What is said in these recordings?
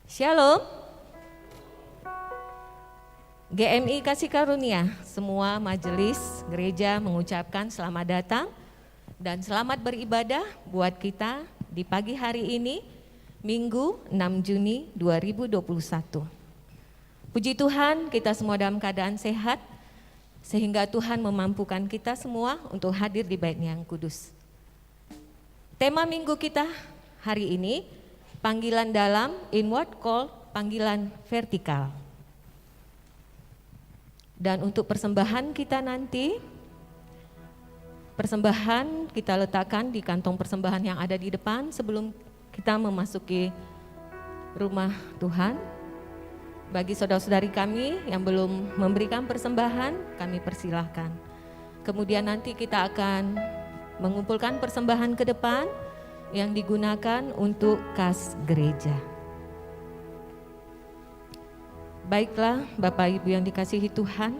Shalom. GMI Kasih Karunia, semua majelis gereja mengucapkan selamat datang dan selamat beribadah buat kita di pagi hari ini, Minggu 6 Juni 2021. Puji Tuhan, kita semua dalam keadaan sehat, sehingga Tuhan memampukan kita semua untuk hadir di Bait-Nya yang kudus. Tema minggu kita hari ini, panggilan dalam, inward call, panggilan vertikal. Dan untuk persembahan kita nanti, persembahan kita letakkan di kantong persembahan yang ada di depan sebelum kita memasuki rumah Tuhan. Bagi saudara-saudari kami yang belum memberikan persembahan, kami persilahkan. Kemudian nanti kita akan mengumpulkan persembahan ke depan yang digunakan untuk kas gereja. Baiklah Bapak Ibu yang dikasihi Tuhan,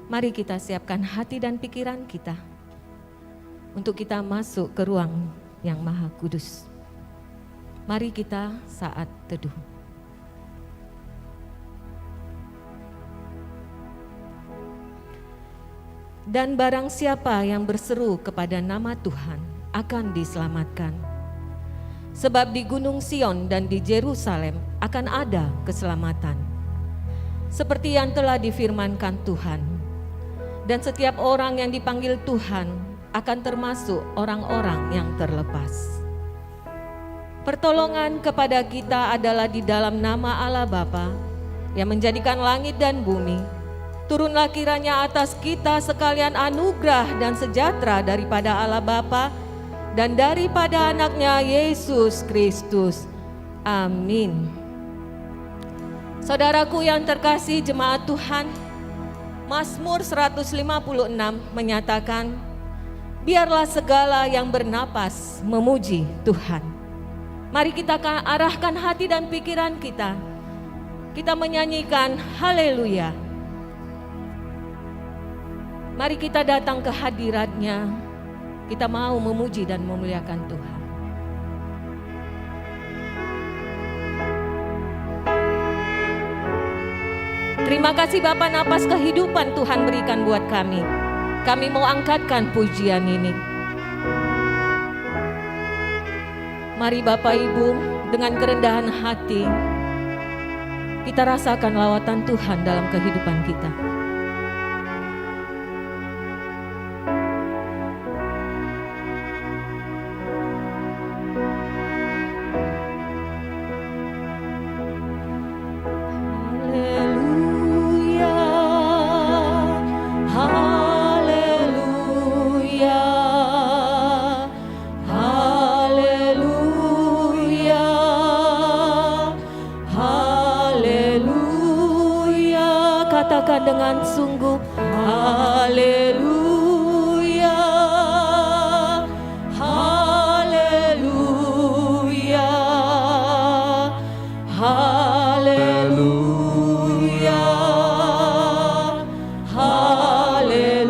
mari kita siapkan hati dan pikiran kita untuk kita masuk ke ruang yang maha kudus. Mari kita saat teduh. Dan barang siapa yang berseru kepada nama Tuhan akan diselamatkan. Sebab di Gunung Sion dan di Yerusalem akan ada keselamatan. Seperti yang telah difirmankan Tuhan. Dan setiap orang yang dipanggil Tuhan akan termasuk orang-orang yang terlepas. Pertolongan kepada kita adalah di dalam nama Allah Bapa yang menjadikan langit dan bumi. Turunlah kiranya atas kita sekalian anugerah dan sejahtera daripada Allah Bapa dan daripada anaknya Yesus Kristus. Amin. Saudaraku yang terkasih jemaat Tuhan, Mazmur 156 menyatakan, biarlah segala yang bernapas memuji Tuhan. Mari kita arahkan hati dan pikiran kita. Kita menyanyikan haleluya. Mari kita datang ke hadirat-Nya. Kita mau memuji dan memuliakan Tuhan. Terima kasih Bapa, napas kehidupan Tuhan berikan buat kami. Kami mau angkatkan pujian ini. Mari Bapak Ibu, dengan kerendahan hati, kita rasakan lawatan Tuhan dalam kehidupan kita. Dengan sungguh haleluya, haleluya, haleluya, haleluya, haleluya.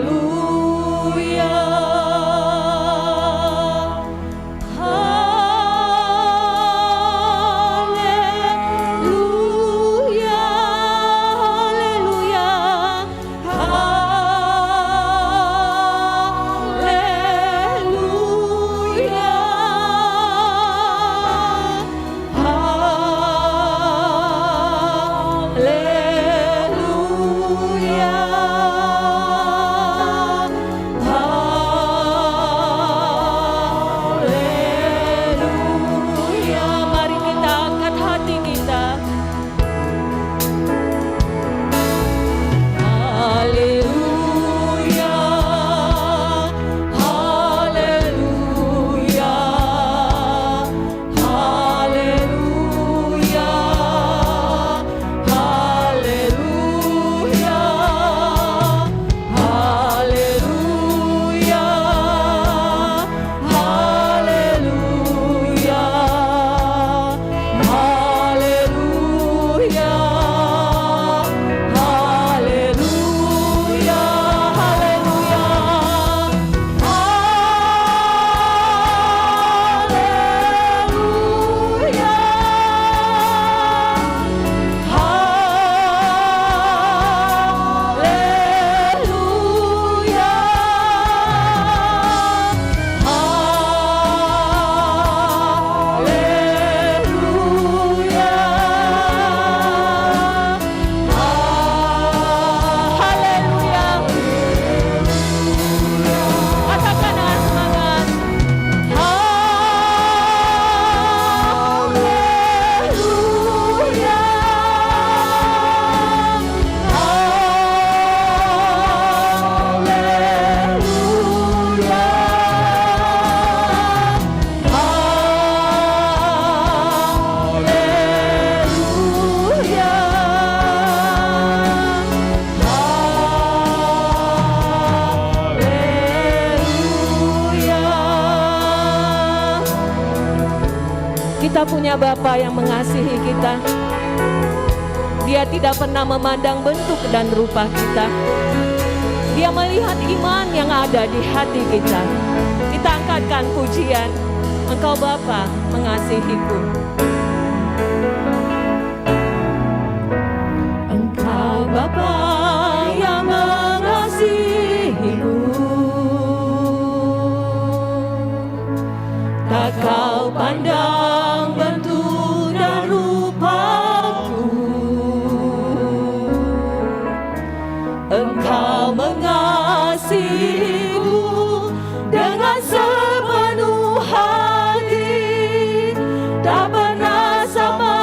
Kita punya Bapa yang mengasihi kita. Dia tidak pernah memandang bentuk dan rupa kita. Dia melihat iman yang ada di hati kita. Kita angkatkan pujian, Engkau Bapa mengasihiku. Engkau Bapa yang mengasihiku, tak kau pandang bentuk dan rupaku. Engkau mengasihiku dengan sepenuh hati, tak pernah sama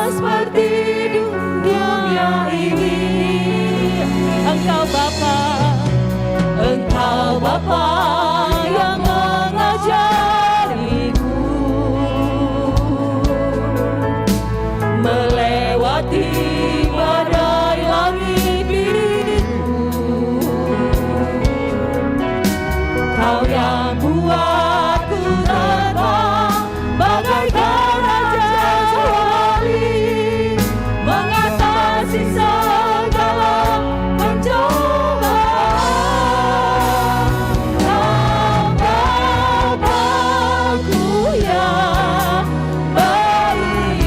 seperti dunia ini. Engkau Bapa, Engkau Bapa yang mengajariku melewati badai langit biru. Kau yang buatku terbang bagaikan raja wali, mengatasi segala pencobaan. Kau Bapa-Ku yang baik,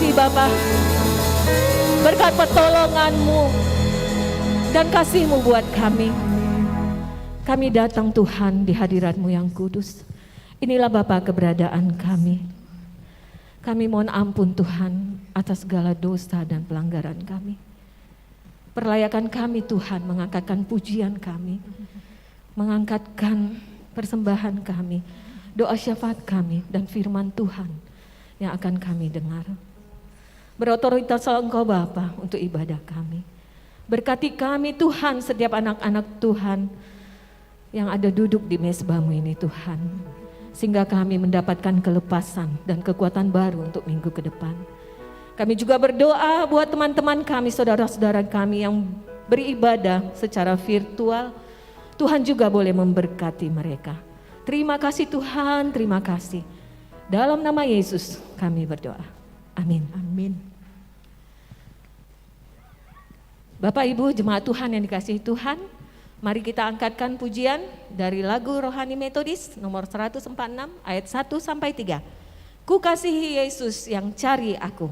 kasih Bapa, berkat pertolongan-Mu dan kasih-Mu buat kami. Kami datang Tuhan di hadirat-Mu yang kudus. Inilah Bapa keberadaan kami. Kami mohon ampun Tuhan atas segala dosa dan pelanggaran kami. Perlayakan kami Tuhan, mengangkatkan pujian kami, mengangkatkan persembahan kami, doa syafaat kami dan firman Tuhan yang akan kami dengar. Berotoritas Engkau Bapa untuk ibadah kami. Berkati kami Tuhan, setiap anak-anak Tuhan yang ada duduk di mezbah-Mu ini Tuhan. Sehingga kami mendapatkan kelepasan dan kekuatan baru untuk minggu ke depan. Kami juga berdoa buat teman-teman kami, saudara-saudara kami yang beribadah secara virtual. Tuhan juga boleh memberkati mereka. Terima kasih Tuhan, terima kasih. Dalam nama Yesus kami berdoa. Amin. Amin. Bapak Ibu jemaat Tuhan yang dikasihi Tuhan, mari kita angkatkan pujian dari lagu Rohani Metodis nomor 146 ayat 1 sampai 3. Ku kasihi Yesus yang cari aku.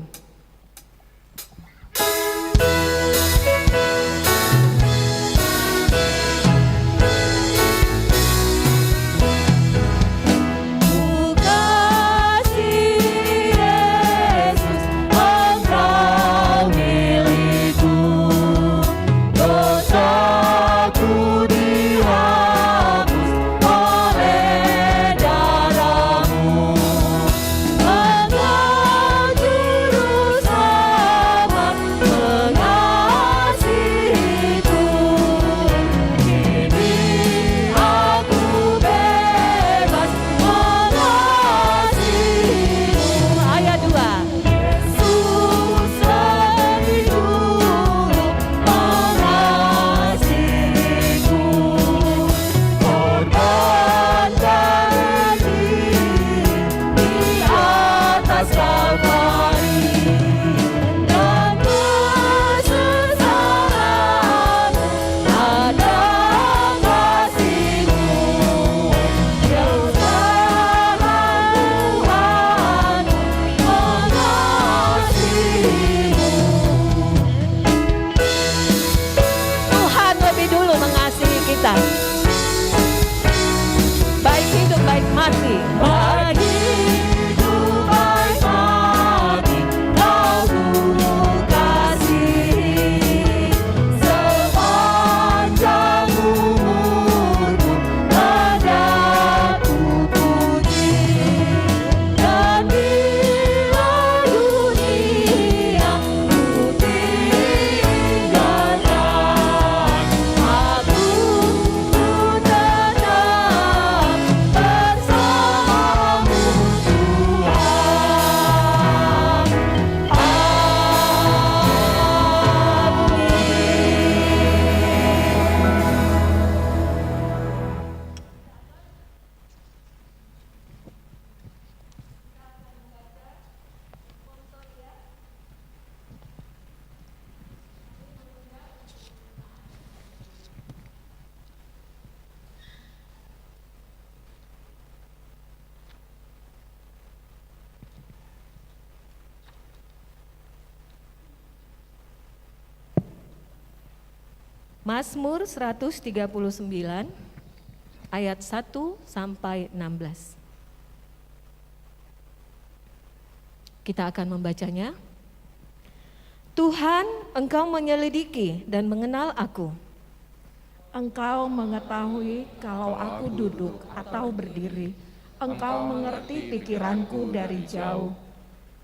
Mazmur 139 ayat 1 sampai 16. Kita akan membacanya. Tuhan, Engkau menyelidiki dan mengenal aku. Engkau mengetahui kalau aku duduk atau berdiri. Engkau mengerti pikiranku dari jauh.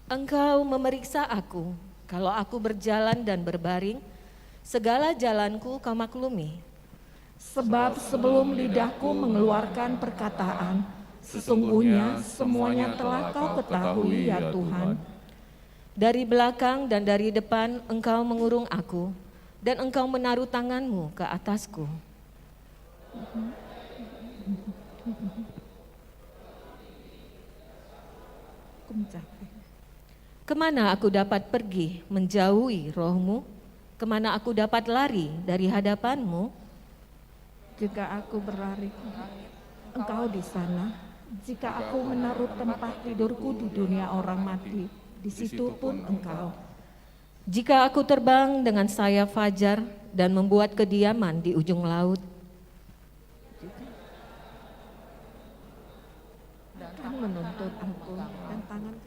Engkau memeriksa aku, kalau aku berjalan dan berbaring, segala jalanku Kau maklumi. Sebab sebelum lidahku mengeluarkan perkataan, sesungguhnya semuanya telah Kau ketahui ya Tuhan. Dari belakang dan dari depan Engkau mengurung aku, dan Engkau menaruh tangan-Mu ke atasku. Kemana aku dapat pergi menjauhi Roh-Mu? Kemana aku dapat lari dari hadapan-Mu? Jika aku berlari, Engkau di sana. Jika aku menaruh tempat tidurku di dunia orang mati, di situ pun Engkau. Jika aku terbang dengan sayap fajar dan membuat kediaman di ujung laut, Akan menuntut aku dan tangan kanan.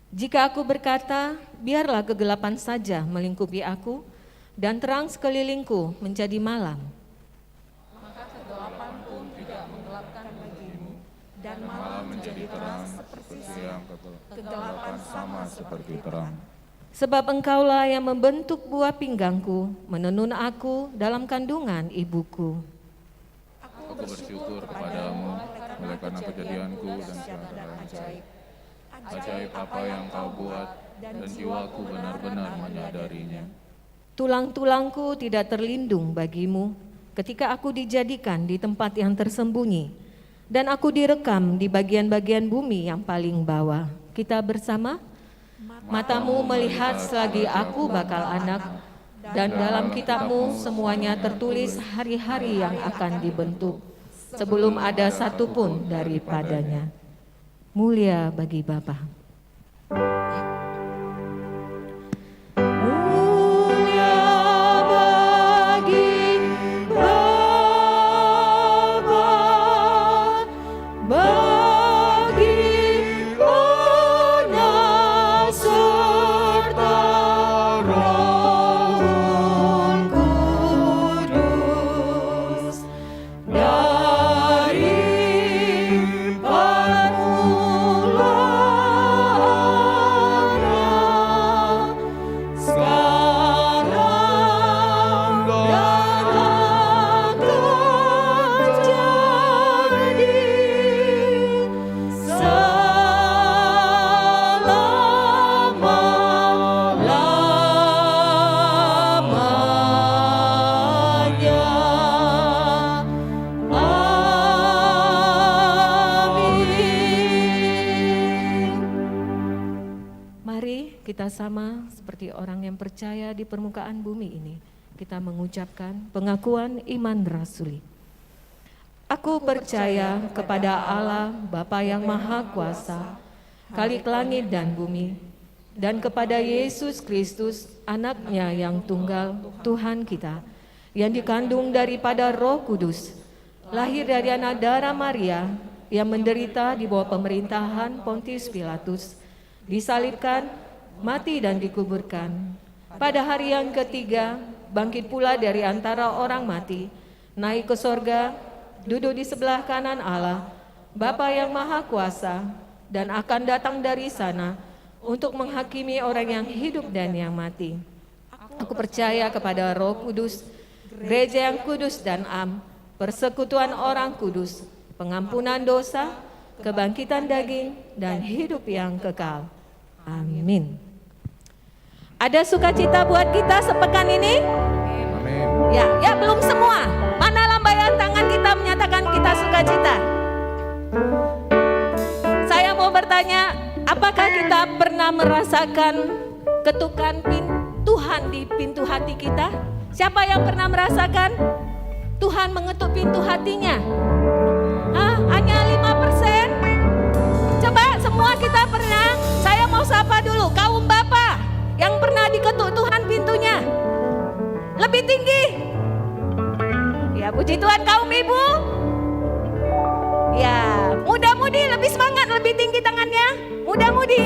jika aku berkata, biarlah kegelapan saja melingkupi aku dan terang sekelilingku menjadi malam, Kegelapan pun tidak menggelapkan bagimu, dan malam menjadi terang seperti siang. Kegelapan sama seperti terang. sebab Engkaulah yang membentuk buah pinggangku, menenun aku dalam kandungan ibuku. Aku bersyukur kepadamu oleh karena kejadianku dan keadaan ajaib. Ajaib apa yang kau buat dan jiwaku benar-benar menyadarinya. Tulang-tulangku tidak terlindung bagimu ketika aku dijadikan di tempat yang tersembunyi dan aku direkam di bagian-bagian bumi yang paling bawah. Kita bersama, matamu melihat selagi aku bakal anak, dan dalam kitabmu semuanya tertulis hari-hari yang akan dibentuk sebelum ada satupun daripadanya. Mulia bagi Bapa. Mulia bagi Bapa, bagi Anak serta Roh Kudus, dari permulaan, sekarang dan akan jadi, selama-lamanya. Amin. Mari kita sama seperti orang yang percaya di permukaan bumi ini. Kita mengucapkan pengakuan iman rasuli. Aku percaya kepada Allah Bapa yang Maha Kuasa, Khalik langit dan bumi, dan kepada Yesus Kristus, anaknya yang tunggal, Tuhan kita, yang dikandung daripada Roh Kudus, lahir dari anak darah Maria, yang menderita di bawah pemerintahan Pontius Pilatus, disalibkan, mati dan dikuburkan. Pada hari yang ketiga, bangkit pula dari antara orang mati, naik ke sorga, duduk di sebelah kanan Allah, Bapa yang Maha Kuasa, dan akan datang dari sana untuk menghakimi orang yang hidup dan yang mati. Aku percaya kepada Roh Kudus, gereja yang kudus dan am, persekutuan orang kudus, pengampunan dosa, kebangkitan daging, dan hidup yang kekal. Amin. Ada sukacita buat kita sepekan ini? Amin. Ya belum semua. Mana lambaian tangan kita menyatakan kita sukacita? Saya mau bertanya, apakah kita pernah merasakan ketukan Tuhan di pintu hati kita? Siapa yang pernah merasakan Tuhan mengetuk pintu hatinya? Hanya 5%? Coba semua kita pernah. Saya mau sapa dulu kaum bapak yang pernah diketuk Tuhan pintunya. Lebih tinggi. Ya, puji Tuhan. Kaum ibu. Ya, muda-mudi lebih semangat, lebih tinggi tangannya. Muda-mudi.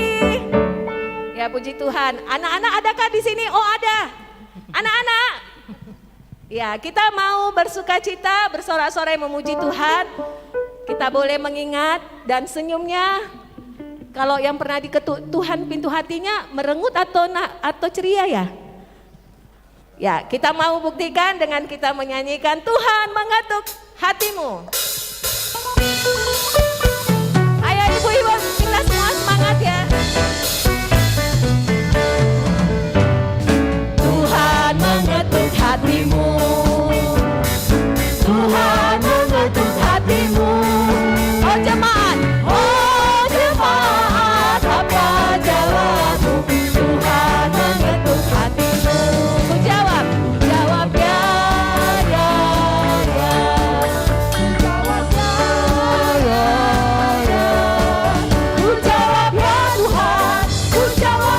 Ya, puji Tuhan. Anak-anak adakah di sini? Oh, ada. Anak-anak. Ya, kita mau bersukacita, bersorak-sorai memuji Tuhan. Kita boleh mengingat dan senyumnya. Kalau yang pernah diketuk Tuhan pintu hatinya merengut atau ceria ya? Ya, kita mau buktikan dengan kita menyanyikan Tuhan mengetuk hatimu. Ayo ibu-ibu, kita semua semangat ya. Tuhan mengetuk hatimu. Tuhan mengetuk hatimu. Oh jemaat, apa jawabmu? Tuhan mengetuk hatimu. Ku jawab ya, ya. Ku jawab ya, ya. Ku jawab ya Tuhan, ku jawab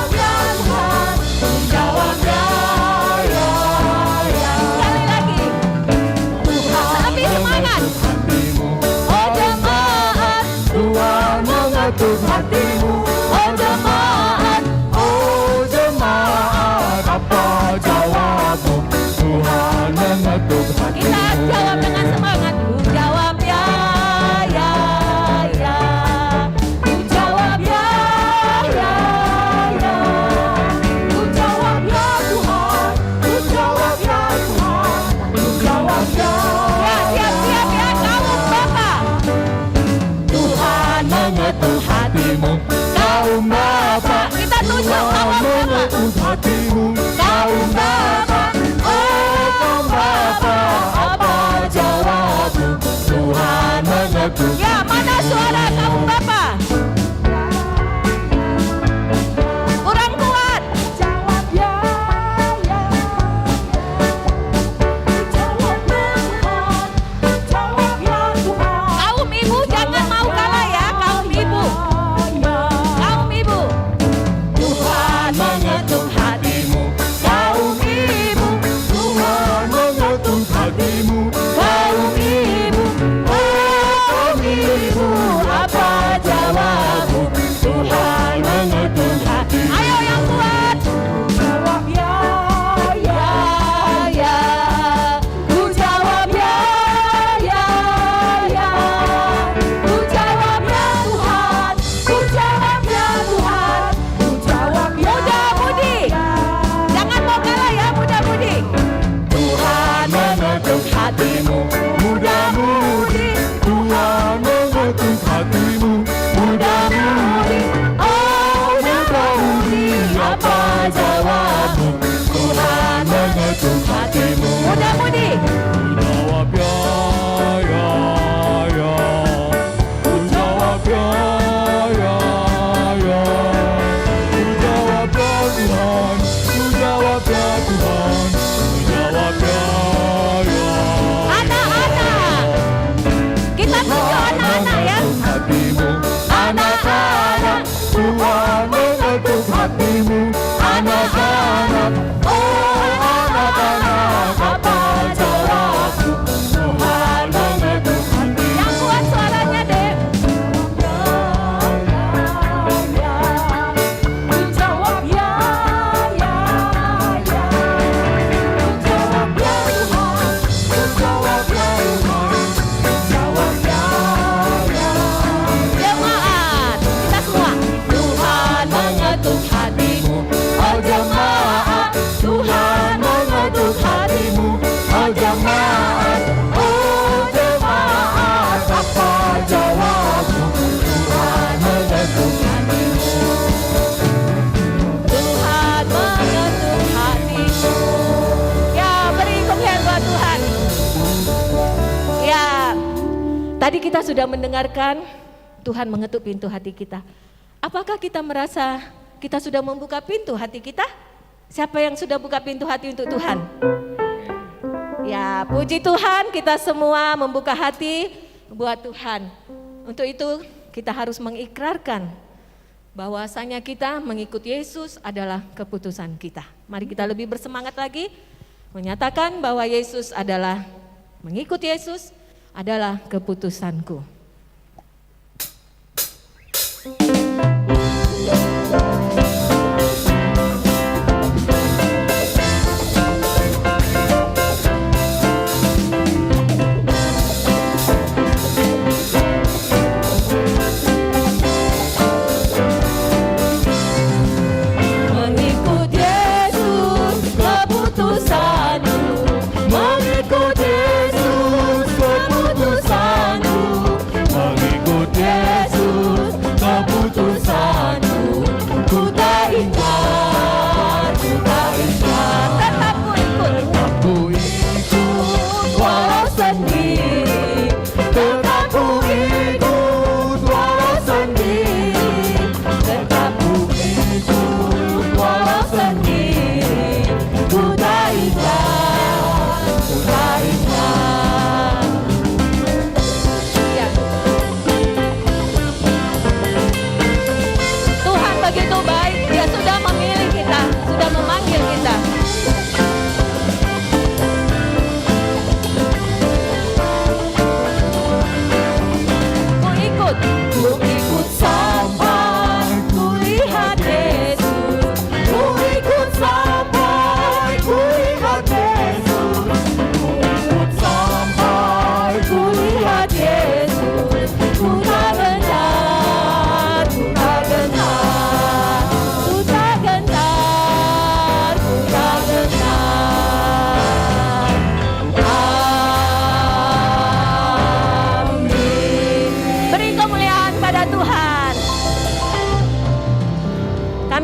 Tadi kita sudah mendengarkan Tuhan mengetuk pintu hati kita. Apakah kita merasa kita sudah membuka pintu hati kita? Siapa yang sudah buka pintu hati untuk Tuhan? Ya, puji Tuhan, kita semua membuka hati buat Tuhan. Untuk itu kita harus mengikrarkan bahwasanya kita mengikut Yesus adalah keputusan kita. Mari kita lebih bersemangat lagi menyatakan bahwa Yesus adalah, mengikut Yesus adalah keputusanku.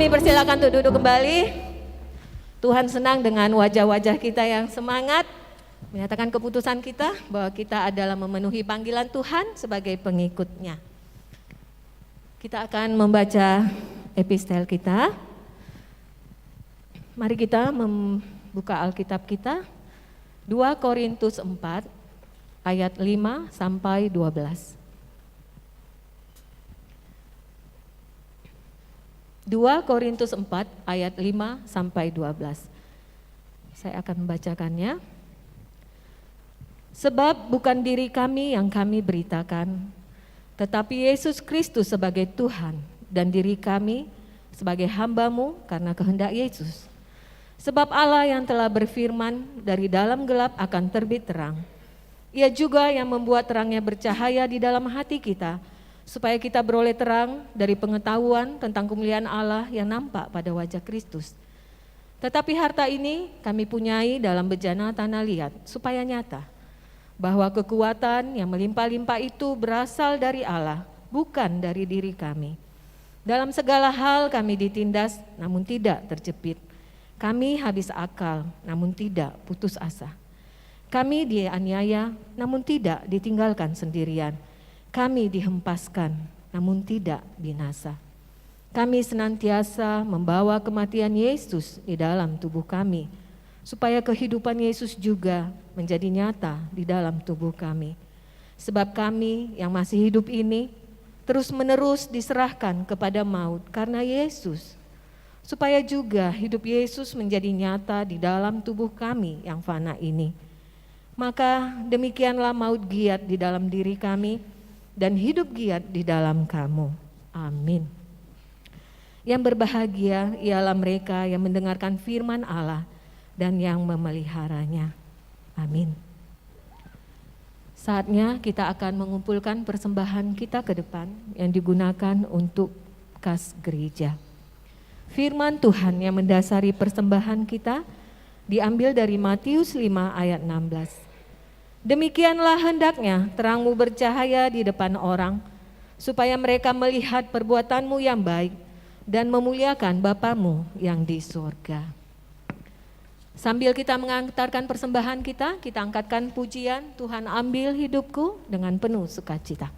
Persilakan untuk duduk kembali. Tuhan senang dengan wajah-wajah kita yang semangat menyatakan keputusan kita bahwa kita adalah memenuhi panggilan Tuhan sebagai pengikutnya. Kita akan membaca epistel kita. Mari kita membuka Alkitab kita, 2 Korintus 4 ayat 5 sampai 12. 2 Korintus 4 ayat 5 sampai 12. Saya akan membacakannya. Sebab bukan diri kami yang kami beritakan, tetapi Yesus Kristus sebagai Tuhan dan diri kami sebagai hamba-Mu karena kehendak Yesus. Sebab Allah yang telah berfirman, dari dalam gelap akan terbit terang. Ia juga yang membuat terangnya bercahaya di dalam hati kita, supaya kita beroleh terang dari pengetahuan tentang kemuliaan Allah yang nampak pada wajah Kristus. Tetapi harta ini kami punyai dalam bejana tanah liat, supaya nyata bahwa kekuatan yang melimpah-limpah itu berasal dari Allah, bukan dari diri kami. Dalam segala hal kami ditindas, namun tidak terjepit. Kami habis akal, namun tidak putus asa. Kami dianiaya, namun tidak ditinggalkan sendirian. Kami dihempaskan, namun tidak binasa. Kami senantiasa membawa kematian Yesus di dalam tubuh kami, supaya kehidupan Yesus juga menjadi nyata di dalam tubuh kami. Sebab kami yang masih hidup ini terus-menerus diserahkan kepada maut karena Yesus, supaya juga hidup Yesus menjadi nyata di dalam tubuh kami yang fana ini. Maka demikianlah maut giat di dalam diri kami, dan hidup giat di dalam kamu. Amin. Yang berbahagia ialah mereka yang mendengarkan firman Allah dan yang memeliharanya. Amin. Saatnya kita akan mengumpulkan persembahan kita ke depan yang digunakan untuk kas gereja. Firman Tuhan yang mendasari persembahan kita diambil dari Matius 5 ayat 16. Demikianlah hendaknya terangmu bercahaya di depan orang, supaya mereka melihat perbuatanmu yang baik dan memuliakan Bapamu yang di surga. Sambil kita mengantarkan persembahan kita angkatkan pujian, Tuhan ambil hidupku dengan penuh sukacita.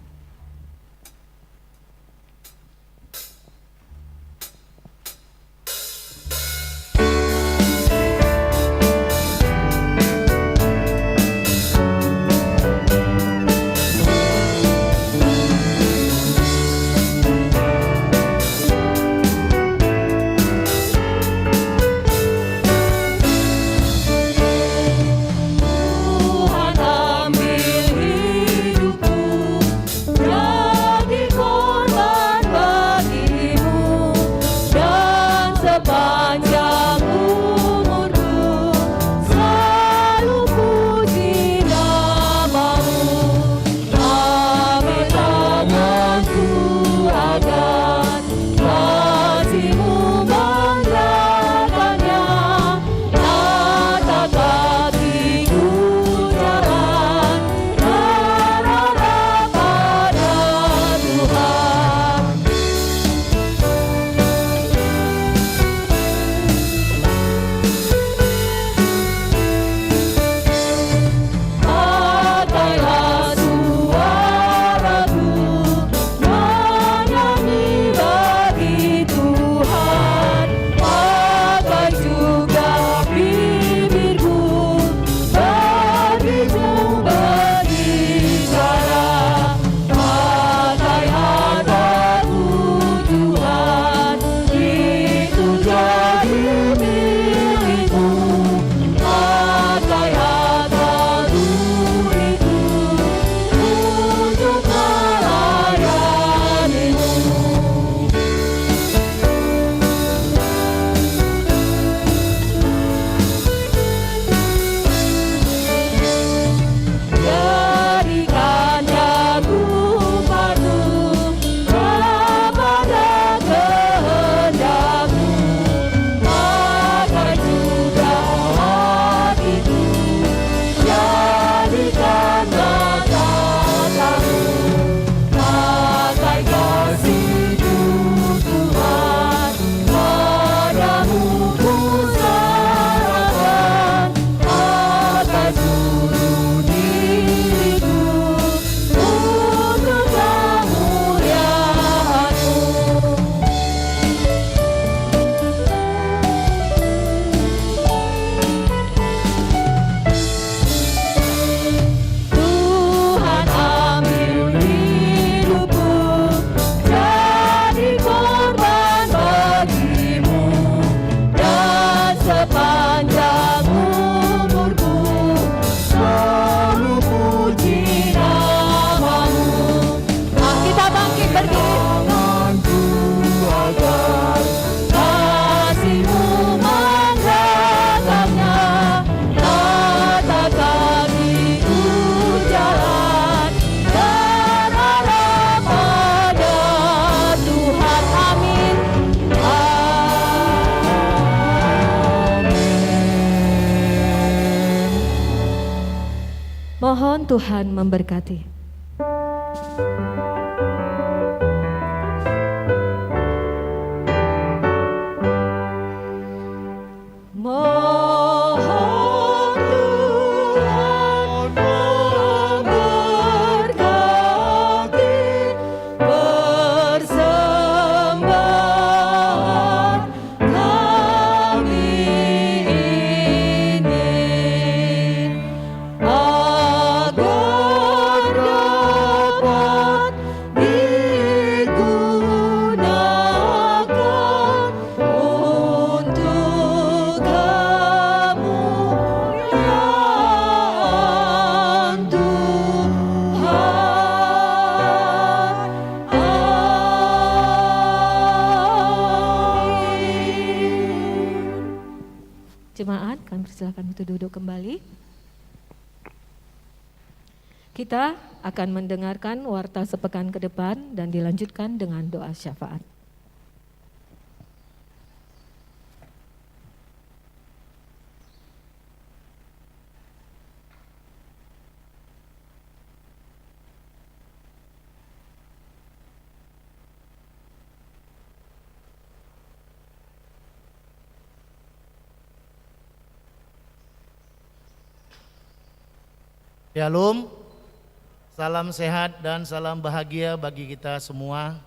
Mohon Tuhan memberkati. Jemaat, kami persilakan untuk duduk kembali. Kita akan mendengarkan warta sepekan ke depan dan dilanjutkan dengan doa syafaat. Shalom, salam sehat dan salam bahagia bagi kita semua.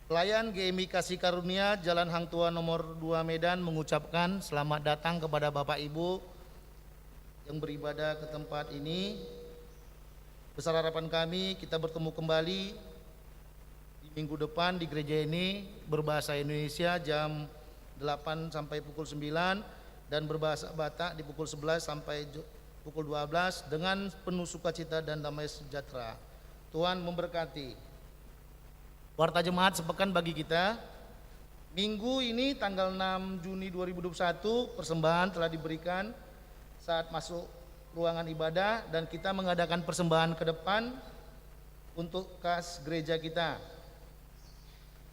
Pelayan GMI Kasih Karunia Jalan Hang Tuah nomor 2 Medan mengucapkan selamat datang kepada Bapak Ibu yang beribadah ke tempat ini. Besar harapan kami kita bertemu kembali di minggu depan di gereja ini berbahasa Indonesia jam 8 sampai pukul 9 dan berbahasa Batak di pukul 11 sampai pukul 12 dengan penuh sukacita dan damai sejahtera. Tuhan memberkati. Warta jemaat sepekan bagi kita. Minggu ini tanggal 6 Juni 2021 persembahan telah diberikan saat masuk ruangan ibadah dan kita mengadakan persembahan ke depan untuk kas gereja kita.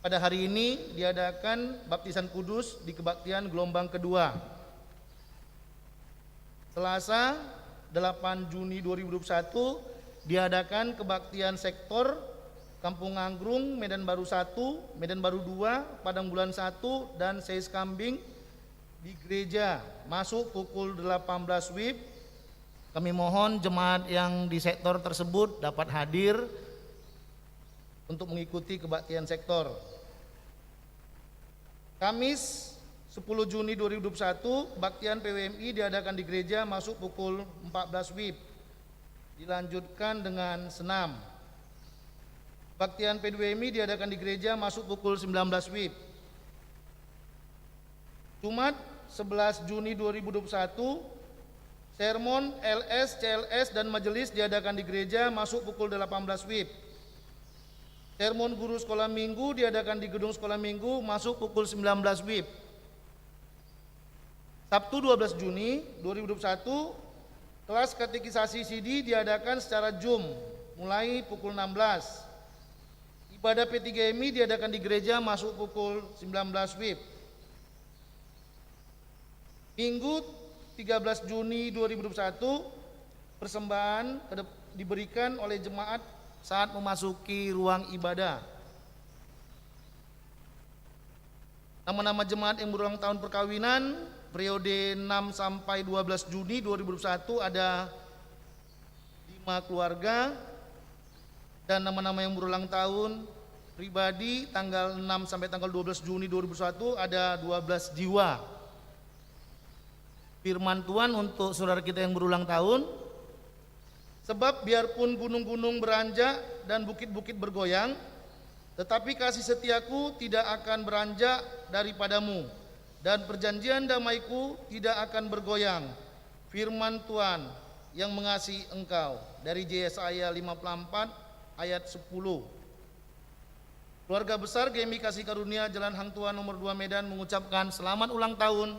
Pada hari ini diadakan baptisan kudus di kebaktian gelombang kedua. Selasa 8 Juni 2021 diadakan kebaktian sektor Kampung Anggrung, Medan Baru 1, Medan Baru 2, Padang Bulan 1 dan Seis Kambing di gereja masuk pukul 18 WIB. Kami mohon jemaat yang di sektor tersebut dapat hadir untuk mengikuti kebaktian sektor. Kamis 10 Juni 2021 kebaktian PWMI diadakan di gereja masuk pukul 14 WIB. Dilanjutkan dengan senam. Kebaktian PWMI diadakan di gereja masuk pukul 19 WIB. Jumat 11 Juni 2021 sermon LS, CLS dan majelis diadakan di gereja masuk pukul 18 WIB. Sermon guru sekolah minggu diadakan di gedung sekolah minggu masuk pukul 19 WIB. Sabtu 12 Juni 2021 kelas katekisasi CD diadakan secara Zoom mulai pukul 16. Ibadah P3MI diadakan di gereja masuk pukul 19 WIB. Minggu 13 Juni 2021 persembahan diberikan oleh jemaat saat memasuki ruang ibadah. Nama-nama jemaat yang berulang tahun perkawinan periode 6 sampai 12 Juni 2021 ada 5 keluarga, dan nama-nama yang berulang tahun pribadi tanggal 6 sampai tanggal 12 Juni 2021 ada 12 jiwa. Firman Tuhan untuk saudara kita yang berulang tahun. Sebab biarpun gunung-gunung beranjak dan bukit-bukit bergoyang, tetapi kasih setiaku tidak akan beranjak daripadamu, dan perjanjian damaiku tidak akan bergoyang. Firman Tuhan yang mengasihi engkau. Dari Yesaya 54 ayat 10. Keluarga besar GMI Kasih Karunia Jalan Hang Tuah nomor 2 Medan mengucapkan selamat ulang tahun,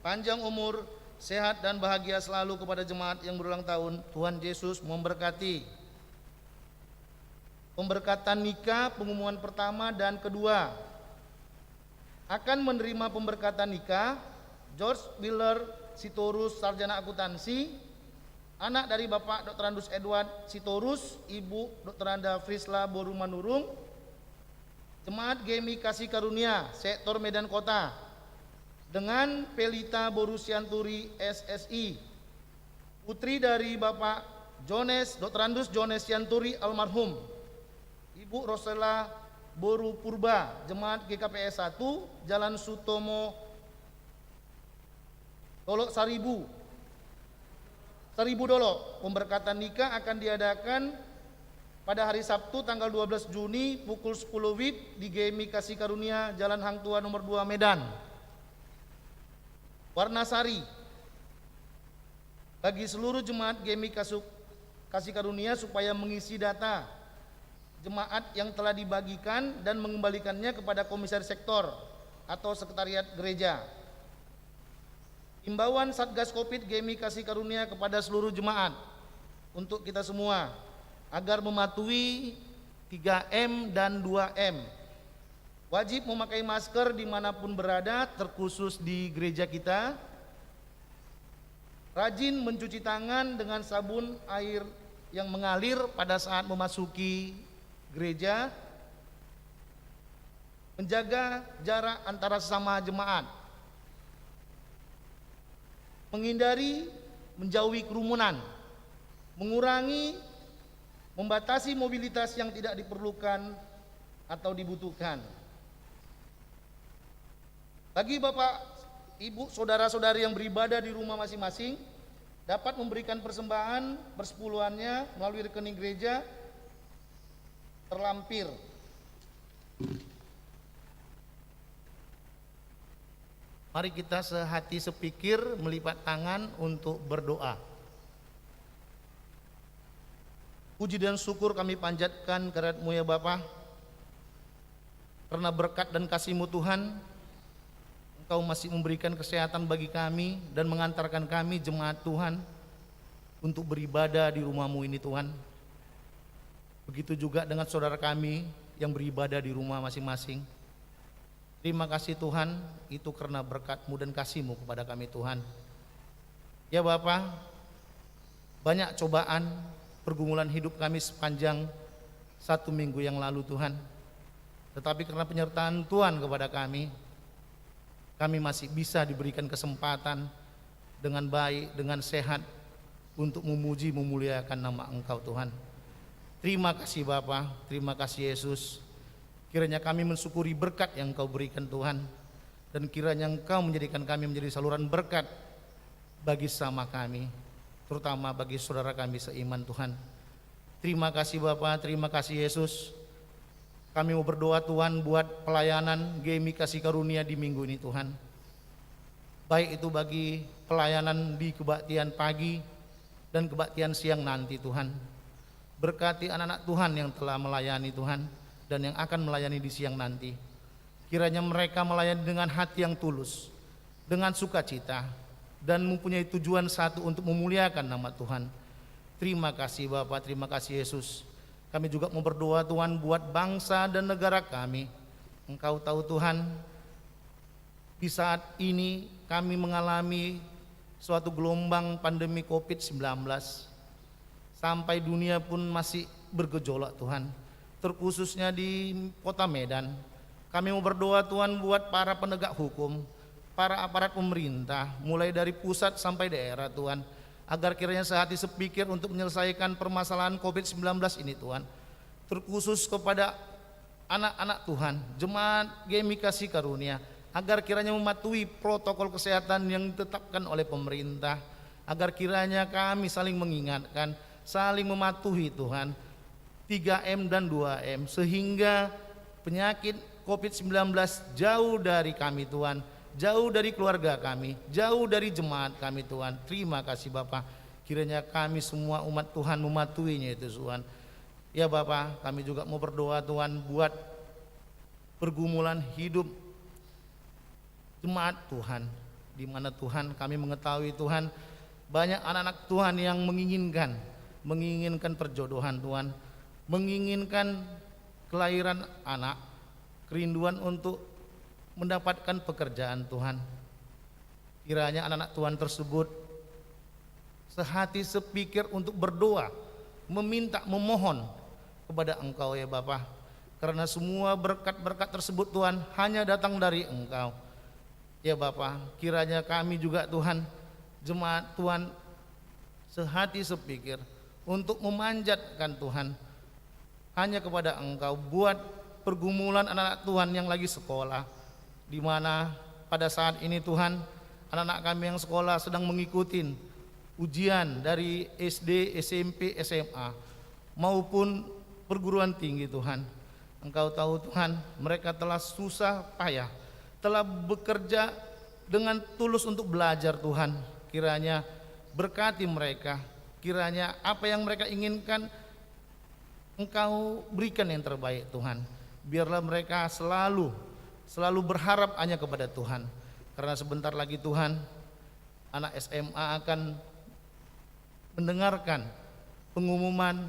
panjang umur, sehat dan bahagia selalu kepada jemaat yang berulang tahun. Tuhan Yesus memberkati. Pemberkatan nikah pengumuman pertama dan kedua. Akan menerima pemberkatan nikah George Wheeler Sitorus, sarjana akuntansi, anak dari Bapak Dr. Andus Edward Sitorus, Ibu Dr. Anda Frisla Boru Manurung, jemaat GMI Kasih Karunia sektor Medan Kota, dengan Pelita Borusianturi SSI, putri dari Bapak Jones, Dr. Andus Jones Sianturi almarhum, Ibu Rosela Boru Purba, jemaat GKPS 1, Jalan Sutomo, Dolok Seribu Dolok. Pemberkatan nikah akan diadakan pada hari Sabtu tanggal 12 Juni pukul 10 WIB di GMI Kasih Karunia Jalan Hang Tuah nomor 2 Medan. Warnasari bagi seluruh jemaat GMI Kasih Karunia supaya mengisi data jemaat yang telah dibagikan dan mengembalikannya kepada komisaris sektor atau sekretariat gereja. Himbauan Satgas Covid GMI Kasih Karunia kepada seluruh jemaat untuk kita semua agar mematuhi 3M dan 2M. Wajib memakai masker dimanapun berada, terkhusus di gereja kita. Rajin mencuci tangan dengan sabun air yang mengalir pada saat memasuki gereja. menjaga jarak antara sesama jemaat, menghindari menjauhi kerumunan, mengurangi membatasi mobilitas yang tidak diperlukan atau dibutuhkan. Bagi Bapak, Ibu, saudara-saudari yang beribadah di rumah masing-masing dapat memberikan persembahan persepuluhannya melalui rekening gereja terlampir. Mari kita sehati sepikir melipat tangan untuk berdoa. Puji dan syukur kami panjatkan kehadirat-Mu ya Bapa, karena berkat dan kasih-Mu Tuhan, Engkau masih memberikan kesehatan bagi kami dan mengantarkan kami jemaat Tuhan untuk beribadah di rumah-Mu ini Tuhan. Begitu juga dengan saudara kami yang beribadah di rumah masing-masing. Terima kasih Tuhan, itu karena berkat-Mu dan kasih-Mu kepada kami Tuhan. Ya Bapa, banyak cobaan, pergumulan hidup kami sepanjang 1 minggu yang lalu Tuhan. Tetapi karena penyertaan Tuhan kepada kami masih bisa diberikan kesempatan dengan baik, dengan sehat untuk memuji, memuliakan nama Engkau Tuhan. Terima kasih Bapa, terima kasih Yesus. Kiranya kami mensyukuri berkat yang Engkau berikan Tuhan, dan kiranya Engkau menjadikan kami menjadi saluran berkat bagi sesama kami, terutama bagi saudara kami seiman Tuhan. Terima kasih Bapa, terima kasih Yesus. Kami mau berdoa Tuhan buat pelayanan GMI Kasih Karunia di minggu ini Tuhan. Baik itu bagi pelayanan di kebaktian pagi dan kebaktian siang nanti Tuhan. Berkati anak-anak Tuhan yang telah melayani Tuhan dan yang akan melayani di siang nanti. Kiranya mereka melayani dengan hati yang tulus, dengan sukacita, dan mempunyai tujuan satu untuk memuliakan nama Tuhan. Terima kasih Bapa, terima kasih Yesus. Kami juga mau berdoa Tuhan buat bangsa dan negara kami. Engkau tahu Tuhan, di saat ini kami mengalami suatu gelombang pandemi COVID-19. Sampai dunia pun masih bergejolak Tuhan, terkhususnya di kota Medan. Kami mau berdoa Tuhan buat para penegak hukum, para aparat pemerintah, mulai dari pusat sampai daerah Tuhan, agar kiranya sehati sepikir untuk menyelesaikan permasalahan COVID-19 ini Tuhan. Terkhusus kepada anak-anak Tuhan, jemaat GMI Kasih Karunia, agar kiranya mematuhi protokol kesehatan yang ditetapkan oleh pemerintah, agar kiranya kami saling mengingatkan, saling mematuhi Tuhan 3M dan 2M, sehingga penyakit COVID-19 jauh dari kami Tuhan, jauh dari keluarga kami, jauh dari jemaat kami Tuhan. Terima kasih Bapa, kiranya kami semua umat Tuhan mematuhinya itu Tuhan. Ya Bapa, kami juga mau berdoa Tuhan buat pergumulan hidup jemaat Tuhan, di mana Tuhan kami mengetahui Tuhan banyak anak-anak Tuhan yang menginginkan perjodohan Tuhan, menginginkan kelahiran anak, kerinduan untuk mendapatkan pekerjaan Tuhan. Kiranya anak-anak Tuhan tersebut sehati sepikir untuk berdoa, meminta, memohon kepada Engkau ya Bapa, karena semua berkat-berkat tersebut Tuhan hanya datang dari Engkau ya Bapa. Kiranya kami juga Tuhan, jemaat Tuhan, sehati sepikir untuk memanjatkan Tuhan hanya kepada Engkau buat pergumulan anak-anak Tuhan yang lagi sekolah, di mana pada saat ini Tuhan anak-anak kami yang sekolah sedang mengikuti ujian dari SD, SMP, SMA maupun perguruan tinggi Tuhan. Engkau tahu Tuhan, mereka telah susah payah, telah bekerja dengan tulus untuk belajar Tuhan. Kiranya berkati mereka, kiranya apa yang mereka inginkan Engkau berikan yang terbaik Tuhan. Biarlah mereka selalu berharap hanya kepada Tuhan, karena sebentar lagi Tuhan anak SMA akan mendengarkan pengumuman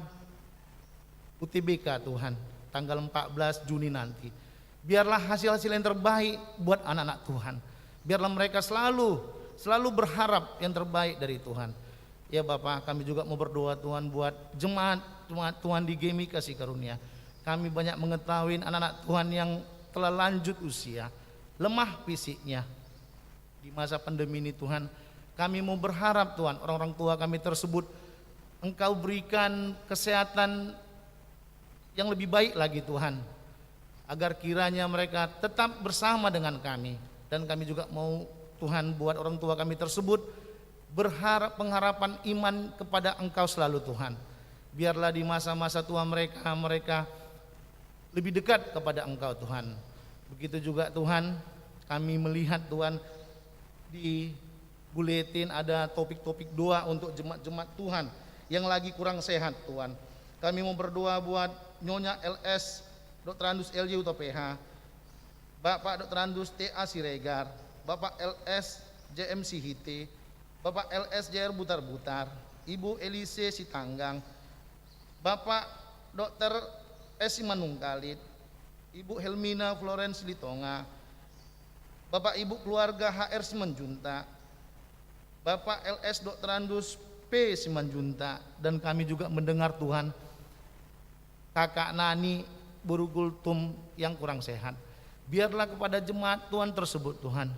UTBK Tuhan tanggal 14 Juni nanti. Biarlah hasil-hasil yang terbaik buat anak-anak Tuhan. Biarlah mereka selalu berharap yang terbaik dari Tuhan. Ya Bapak, kami juga mau berdoa Tuhan buat jemaat Tuhan di GMI Kasih Karunia. Kami banyak mengetahui anak-anak Tuhan yang telah lanjut usia, lemah fisiknya. Di masa pandemi ini Tuhan, kami mau berharap Tuhan, orang-orang tua kami tersebut Engkau berikan kesehatan yang lebih baik lagi Tuhan, agar kiranya mereka tetap bersama dengan kami. Dan kami juga mau Tuhan buat orang tua kami tersebut berharap pengharapan iman kepada Engkau selalu Tuhan. Biarlah di masa-masa tua mereka lebih dekat kepada Engkau Tuhan. Begitu juga Tuhan, kami melihat Tuhan di buletin ada topik-topik doa untuk jemaat-jemaat Tuhan yang lagi kurang sehat Tuhan. Kami mau berdoa buat Nyonya LS Dr. Andus LJ Uto PH, Bapak Dr. Andus TA Siregar, Bapak LS JM Sihite, Bapak LS JR Butar-Butar, Ibu Elise Sitanggang, Bapak Dr. S. Manungkalit, Ibu Helmina Florence Litonga, Bapak Ibu keluarga HR Simanjunta, Bapak LS Dr. Andus P. Simanjunta, dan kami juga mendengar Tuhan Kakak Nani Burugultum yang kurang sehat. Biarlah kepada jemaat Tuhan tersebut Tuhan,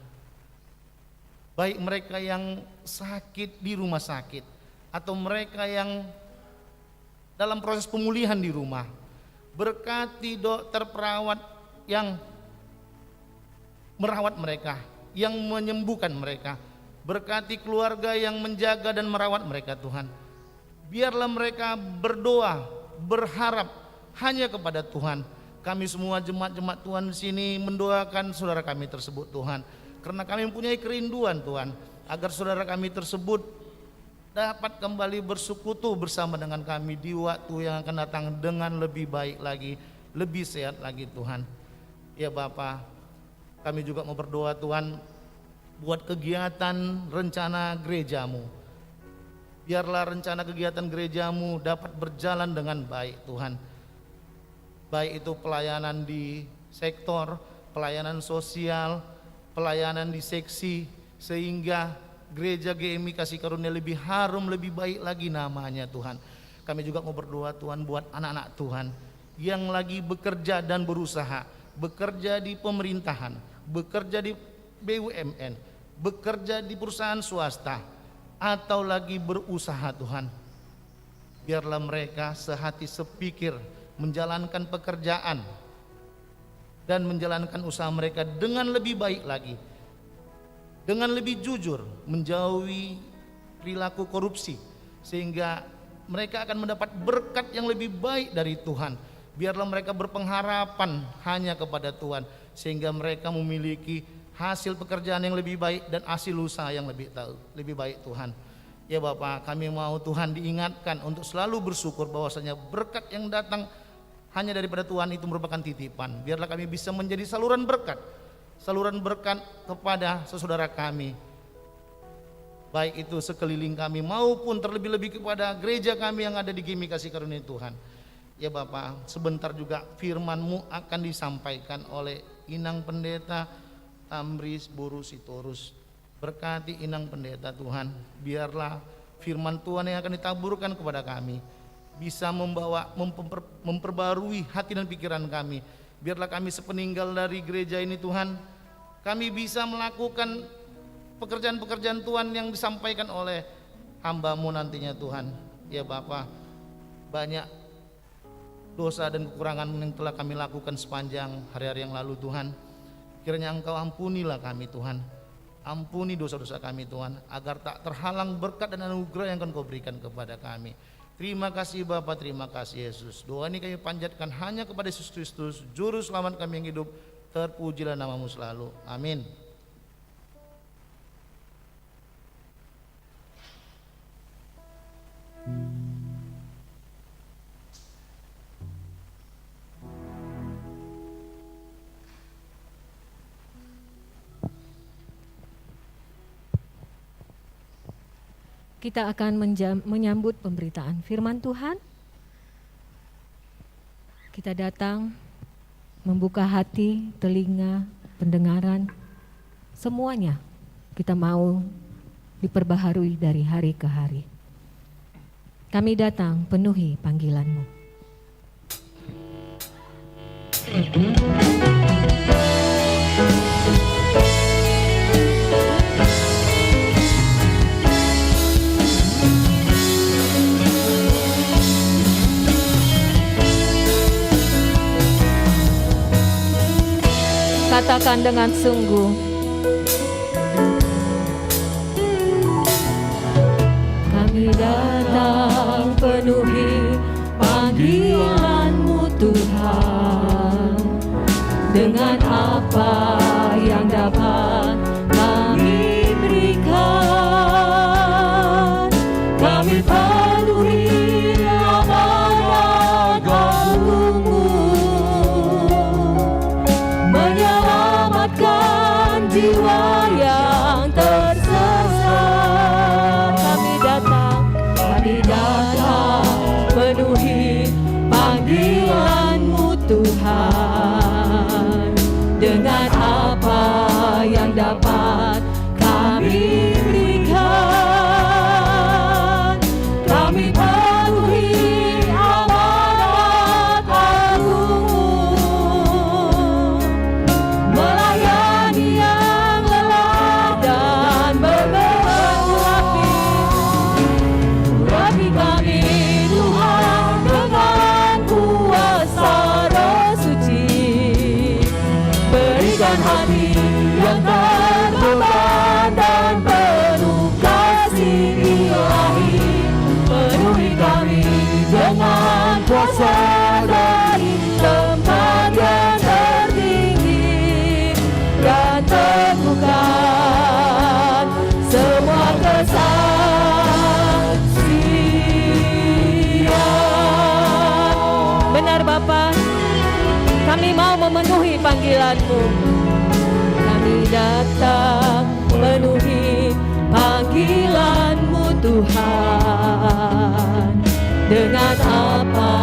baik mereka yang sakit di rumah sakit atau mereka yang dalam proses pemulihan di rumah, berkati dokter perawat yang merawat mereka, yang menyembuhkan mereka, berkati keluarga yang menjaga dan merawat mereka Tuhan. Biarlah mereka berdoa, berharap hanya kepada Tuhan. Kami semua jemaat-jemaat Tuhan di sini mendoakan saudara kami tersebut Tuhan, karena kami mempunyai kerinduan Tuhan agar saudara kami tersebut dapat kembali bersekutu bersama dengan kami di waktu yang akan datang dengan lebih baik lagi, lebih sehat lagi Tuhan. Ya Bapa, kami juga mau berdoa Tuhan buat kegiatan rencana gerejamu. Biarlah rencana kegiatan gerejamu dapat berjalan dengan baik Tuhan. Baik itu pelayanan di sektor, pelayanan sosial, pelayanan di seksi, sehingga Gereja GMI Kasih Karunia lebih harum, lebih baik lagi namanya Tuhan. Kami juga mau berdoa Tuhan buat anak-anak Tuhan yang lagi bekerja dan berusaha, bekerja di pemerintahan, bekerja di BUMN, bekerja di perusahaan swasta, atau lagi berusaha Tuhan. Biarlah mereka sehati sepikir menjalankan pekerjaan dan menjalankan usaha mereka dengan lebih baik lagi, dengan lebih jujur, menjauhi perilaku korupsi, sehingga mereka akan mendapat berkat yang lebih baik dari Tuhan. Biarlah mereka berpengharapan hanya kepada Tuhan, sehingga mereka memiliki hasil pekerjaan yang lebih baik dan hasil usaha yang lebih baik Tuhan. Ya Bapak, kami mau Tuhan diingatkan untuk selalu bersyukur bahwasanya berkat yang datang hanya daripada Tuhan itu merupakan titipan. Biarlah kami bisa menjadi saluran berkat kepada saudara kami, baik itu sekeliling kami maupun terlebih-lebih kepada gereja kami yang ada di GMI Kasih Karunia Tuhan. Ya Bapak, sebentar juga firman-Mu akan disampaikan oleh Inang Pendeta Tamris Boru Sitorus. Berkati Inang Pendeta Tuhan, biarlah firman Tuhan yang akan ditaburkan kepada kami bisa memperbarui hati dan pikiran kami. Biarlah kami sepeninggal dari gereja ini Tuhan, kami bisa melakukan pekerjaan-pekerjaan Tuhan yang disampaikan oleh hamba-Mu nantinya Tuhan. Ya Bapa, banyak dosa dan kekurangan yang telah kami lakukan sepanjang hari-hari yang lalu Tuhan. Kiranya Engkau ampunilah kami Tuhan, ampuni dosa-dosa kami Tuhan, agar tak terhalang berkat dan anugerah yang akan Kau berikan kepada kami. Terima kasih Bapa, terima kasih Yesus. Doa ini kami panjatkan hanya kepada Yesus Kristus, Juru Selamat kami yang hidup. Terpujilah nama-Mu selalu. Amin. Kita akan menyambut pemberitaan firman Tuhan. Kita datang membuka hati, telinga, pendengaran, semuanya kita mau diperbaharui dari hari ke hari. Kami datang penuhi panggilan-Mu. katakan dengan sungguh. Kami datang penuhi panggilan-Mu Tuhan, dengan apa yang dapat kami berikan. Kami penuhi amanat Agung-Mu, menyelamatkan jiwa yang tersesat. Kami datang penuhi panggilan-Mu Tuhan, dengan apa yang dapat kami berikan. Kami penuhi amanat Agung-Mu, melayani yang lelah dan berberat. Urapi kami Tuhan dengan kuasa Roh Suci, berikan hati yang terbeban dan penuh kasih ilahi. Penuhi kami dengan kuasa dari tempat yang tertinggi, dan teguhkan semua kesaksian. Benar Bapa, kami mau memenuhi panggilan-Mu. Kami datang penuhi panggilan-Mu Tuhan, dengan apa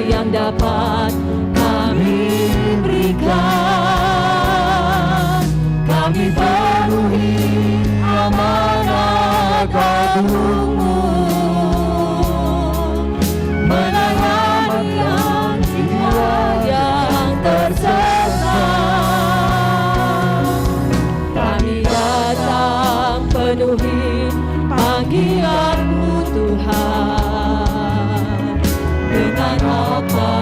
yang dapat kami berikan. Kami penuhi amanat Agung-Mu, melayani jiwa yang tersesat. Kami datang penuhi panggilan-Mu Tuhan, dengan apa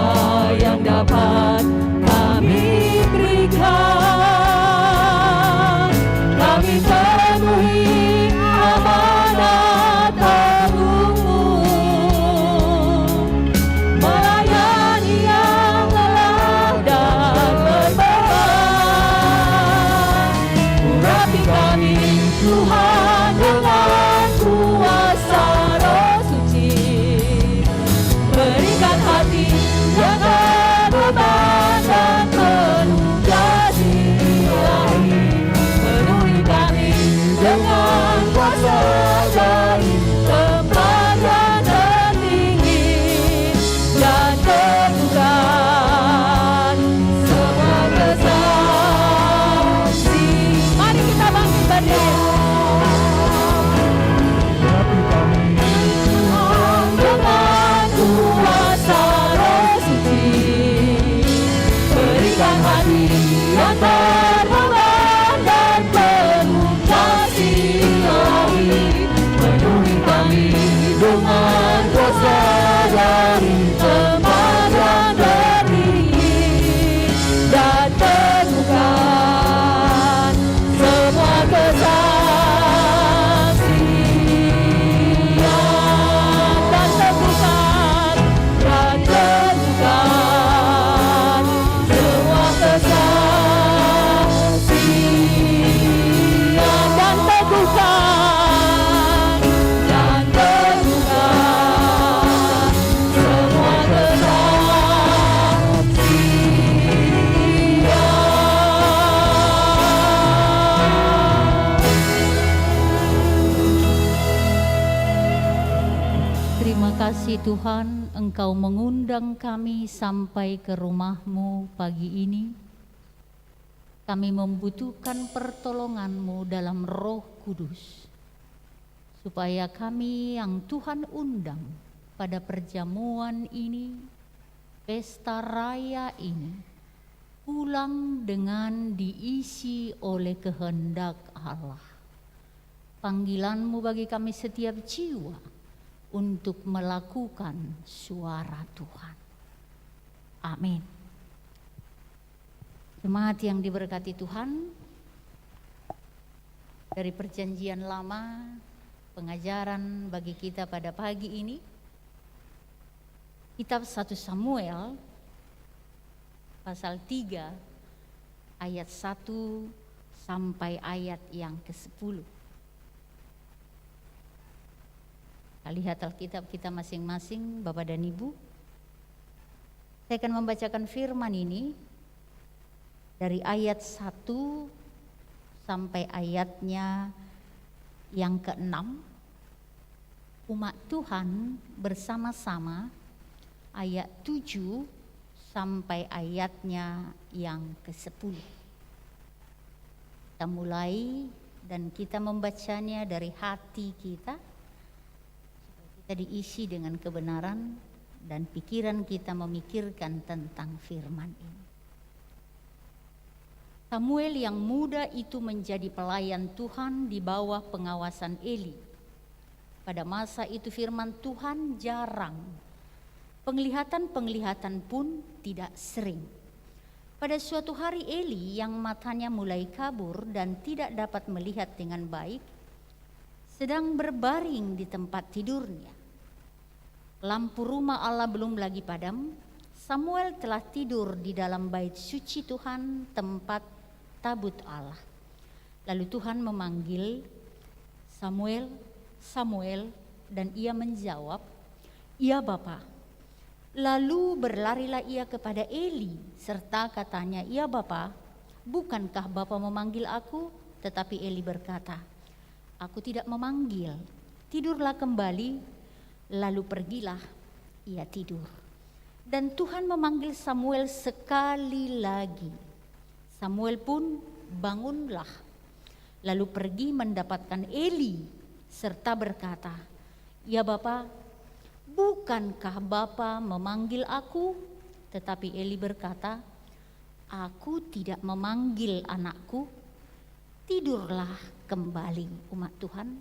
yang dapat kami berikan. Kami penuhi amanat Agung-Mu, melayani yang lelah dan berbeban. Urapi kami Tuhan dengan kuasa Roh Suci, berikan hati yang terbeban dan penuh kasih ilahi. Penuhi kami dengan kuasa dari tempat yang tertinggi, dan teguhkan semua kesaksi. Mari kita bangkit berdiri. Dengan kuasa Roh Suci, berikan hati yang terbeban dan penuh kasih ilahi. Penuhi kami dengan kuasa dari tempat yang tertinggi, dan teguhkan semua kesaksian. Dan teguhkan semua kesaksian. Dan teguhkan semua kesaksian. Terima kasih Tuhan, Engkau mengundang kami sampai ke rumah-Mu pagi ini. Kami membutuhkan pertolongan-Mu dalam Roh Kudus, supaya kami yang Tuhan undang pada perjamuan ini, pesta raya ini, pulang dengan diisi oleh kehendak Allah. Panggilan-Mu bagi kami setiap jiwa untuk melakukan suara Tuhan. Amin. Jemaat yang diberkati Tuhan, dari perjanjian lama, pengajaran bagi kita pada pagi ini, kitab 1 Samuel pasal 3 ayat 1 sampai ayat yang ke-10. Kita lihat Alkitab kita masing-masing, Bapak dan Ibu. Saya akan membacakan firman ini dari ayat 1 sampai ayatnya yang ke-6. Umat Tuhan bersama-sama, ayat 7 sampai ayatnya yang ke-10. Kita mulai dan kita membacanya dari hati kita, supaya kita diisi dengan kebenaran dan pikiran kita memikirkan tentang firman ini. Samuel yang muda itu menjadi pelayan Tuhan di bawah pengawasan Eli. Pada masa itu firman Tuhan jarang, penglihatan pun tidak sering. Pada suatu hari Eli yang matanya mulai kabur dan tidak dapat melihat dengan baik, sedang berbaring di tempat tidurnya. Lampu rumah Allah belum lagi padam. Samuel telah tidur di dalam bait suci Tuhan, tempat tabut Allah. Lalu Tuhan memanggil, "Samuel, Samuel," dan ia menjawab, "Iya Bapa." Lalu berlarilah ia kepada Eli serta katanya, "Iya Bapa, bukankah Bapa memanggil aku?" Tetapi Eli berkata, "Aku tidak memanggil, tidurlah kembali." Lalu pergilah ia tidur. Dan Tuhan memanggil Samuel sekali lagi. Samuel pun bangunlah, lalu pergi mendapatkan Eli serta berkata, "Ya Bapa, bukankah Bapa memanggil aku?" Tetapi Eli berkata, "Aku tidak memanggil anakku, tidurlah kembali." Umat Tuhan,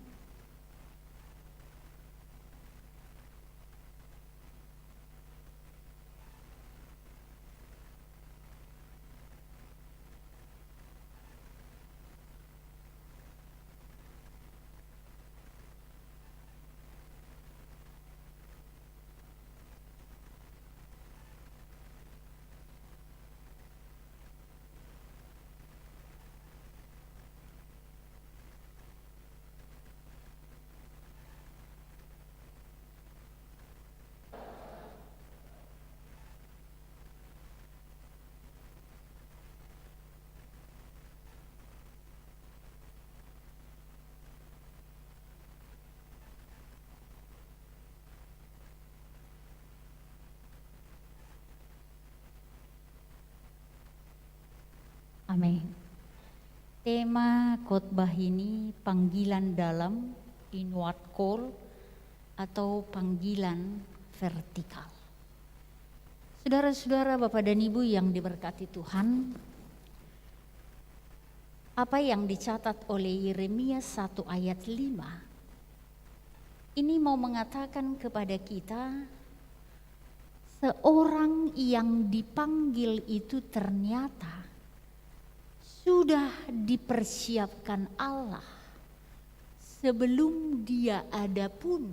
amin. Tema khotbah ini panggilan dalam, inward call, atau panggilan vertikal. Saudara-saudara, Bapak dan Ibu yang diberkati Tuhan, apa yang dicatat oleh Yeremia 1 ayat 5 ini mau mengatakan kepada kita, seorang yang dipanggil itu ternyata sudah dipersiapkan Allah sebelum dia ada pun,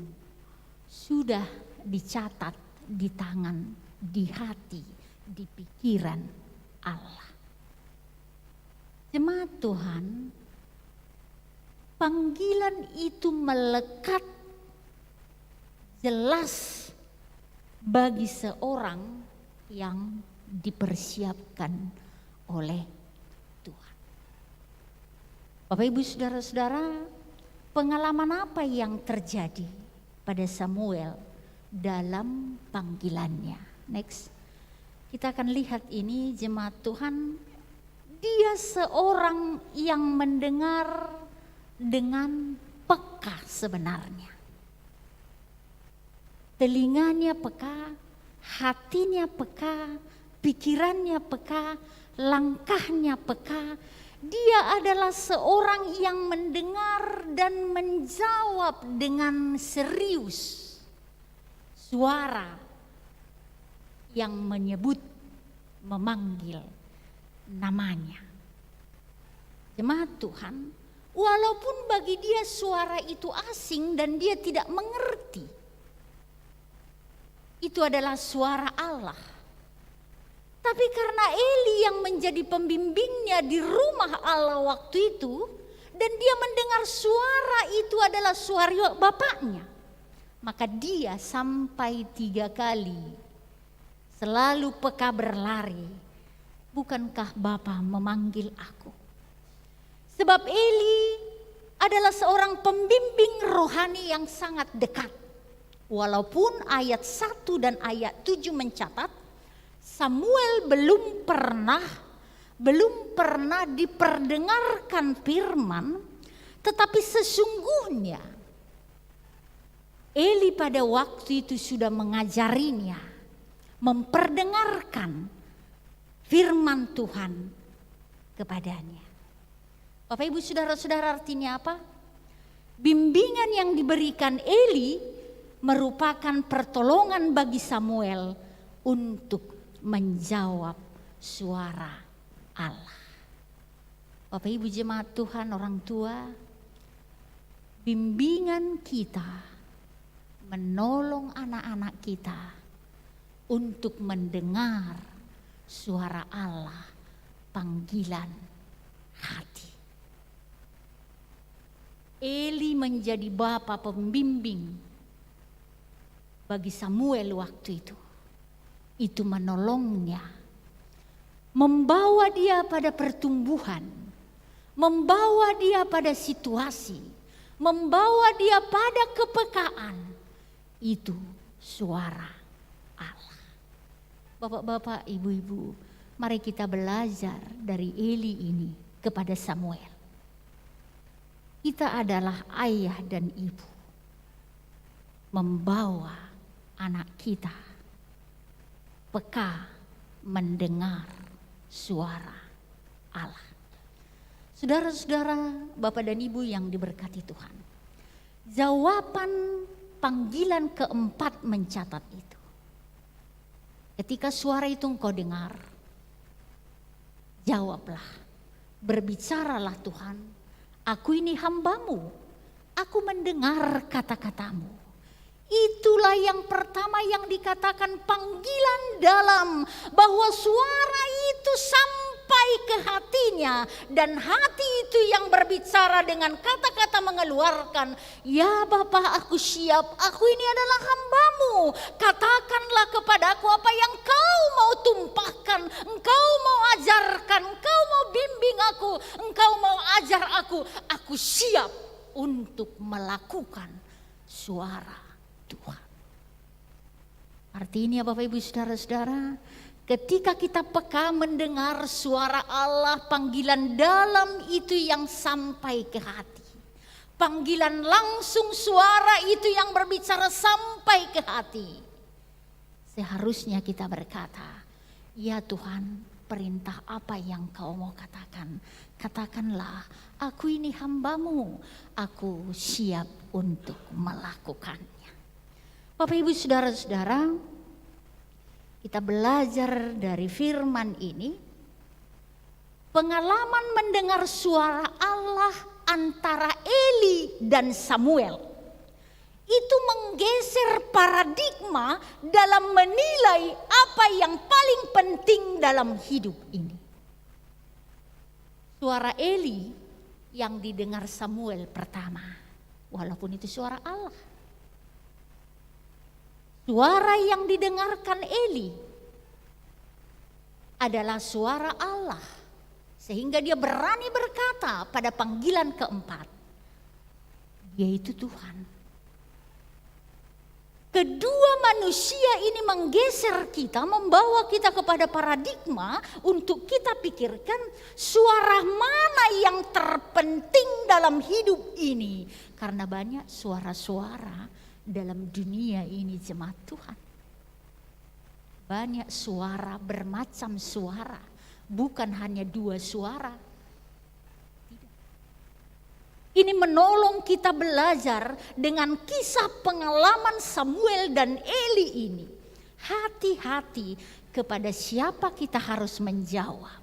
sudah dicatat di tangan, di hati, di pikiran Allah. Jemaat Tuhan, panggilan itu melekat jelas bagi seorang yang dipersiapkan oleh Bapak Ibu Saudara-saudara, pengalaman apa yang terjadi pada Samuel dalam panggilannya? Next, kita akan lihat ini jemaat Tuhan, dia seorang yang mendengar dengan peka sebenarnya. Telinganya peka, hatinya peka, pikirannya peka, langkahnya peka. Dia adalah seorang yang mendengar dan menjawab dengan serius suara yang menyebut, memanggil namanya. Jemaat Tuhan, walaupun bagi dia suara itu asing dan dia tidak mengerti, itu adalah suara Allah. Tapi karena Eli yang menjadi pembimbingnya di rumah Allah waktu itu, dan dia mendengar suara itu adalah suara bapaknya, maka dia sampai 3 kali selalu peka berlari, bukankah Bapa memanggil aku? Sebab Eli adalah seorang pembimbing rohani yang sangat dekat. Walaupun ayat 1 dan ayat 7 mencatat Samuel belum pernah diperdengarkan firman, tetapi sesungguhnya Eli pada waktu itu sudah mengajarinya, memperdengarkan firman Tuhan kepadanya. Bapak Ibu saudara-saudara, artinya apa? Bimbingan yang diberikan Eli merupakan pertolongan bagi Samuel untuk menjawab suara Allah. Bapak Ibu jemaat Tuhan, orang tua, bimbingan kita menolong anak-anak kita untuk mendengar suara Allah, panggilan hati. Eli menjadi bapa pembimbing bagi Samuel waktu itu. Itu menolongnya, membawa dia pada pertumbuhan, membawa dia pada situasi, membawa dia pada kepekaan. Itu suara Allah. Bapak-bapak, ibu-ibu, mari kita belajar dari Eli ini kepada Samuel. Kita adalah ayah dan ibu, membawa anak kita peka mendengar suara Allah. Saudara-saudara, Bapak dan Ibu yang diberkati Tuhan, jawaban panggilan keempat mencatat itu. Ketika suara itu engkau dengar, jawablah, berbicaralah Tuhan, aku ini hambamu, aku mendengar kata-katamu. Itulah yang pertama yang dikatakan panggilan dalam, bahwa suara itu sampai ke hatinya, dan hati itu yang berbicara dengan kata-kata mengeluarkan, ya Bapa, aku siap, aku ini adalah hambamu, katakanlah kepadaku apa yang kau mau tumpahkan, engkau mau ajarkan, engkau mau bimbing aku, engkau mau ajar aku siap untuk melakukan suara Tuhan. Artinya Bapak Ibu saudara-saudara, ketika kita peka mendengar suara Allah, panggilan dalam itu yang sampai ke hati, panggilan langsung suara itu yang berbicara sampai ke hati, seharusnya kita berkata, ya Tuhan, perintah apa yang kau mau katakan, katakanlah, aku ini hambamu, aku siap untuk melakukannya. Bapak Ibu saudara-saudara, kita belajar dari firman ini, pengalaman mendengar suara Allah antara Eli dan Samuel itu menggeser paradigma dalam menilai apa yang paling penting dalam hidup ini. Suara Eli yang didengar Samuel pertama, walaupun itu suara Allah. Suara yang didengarkan Eli adalah suara Allah, sehingga dia berani berkata pada panggilan keempat, yaitu Tuhan. Kedua manusia ini menggeser kita, membawa kita kepada paradigma untuk kita pikirkan suara mana yang terpenting dalam hidup ini. Karena banyak suara-suara dalam dunia ini jemaat Tuhan. Banyak suara, bermacam suara, bukan hanya 2 suara. Tidak. Ini menolong kita belajar dengan kisah pengalaman Samuel dan Eli ini. Hati-hati kepada siapa kita harus menjawab.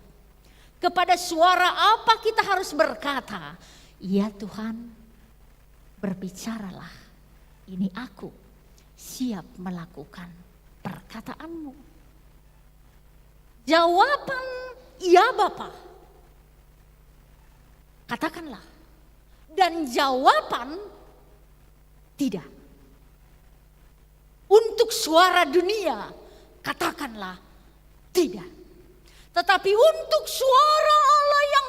Kepada suara apa kita harus berkata? Ya Tuhan, berbicaralah, ini aku siap melakukan perkataanmu. Jawaban ya Bapa, katakanlah. Dan jawaban tidak. Untuk suara dunia, katakanlah tidak. Tetapi untuk suara Allah yang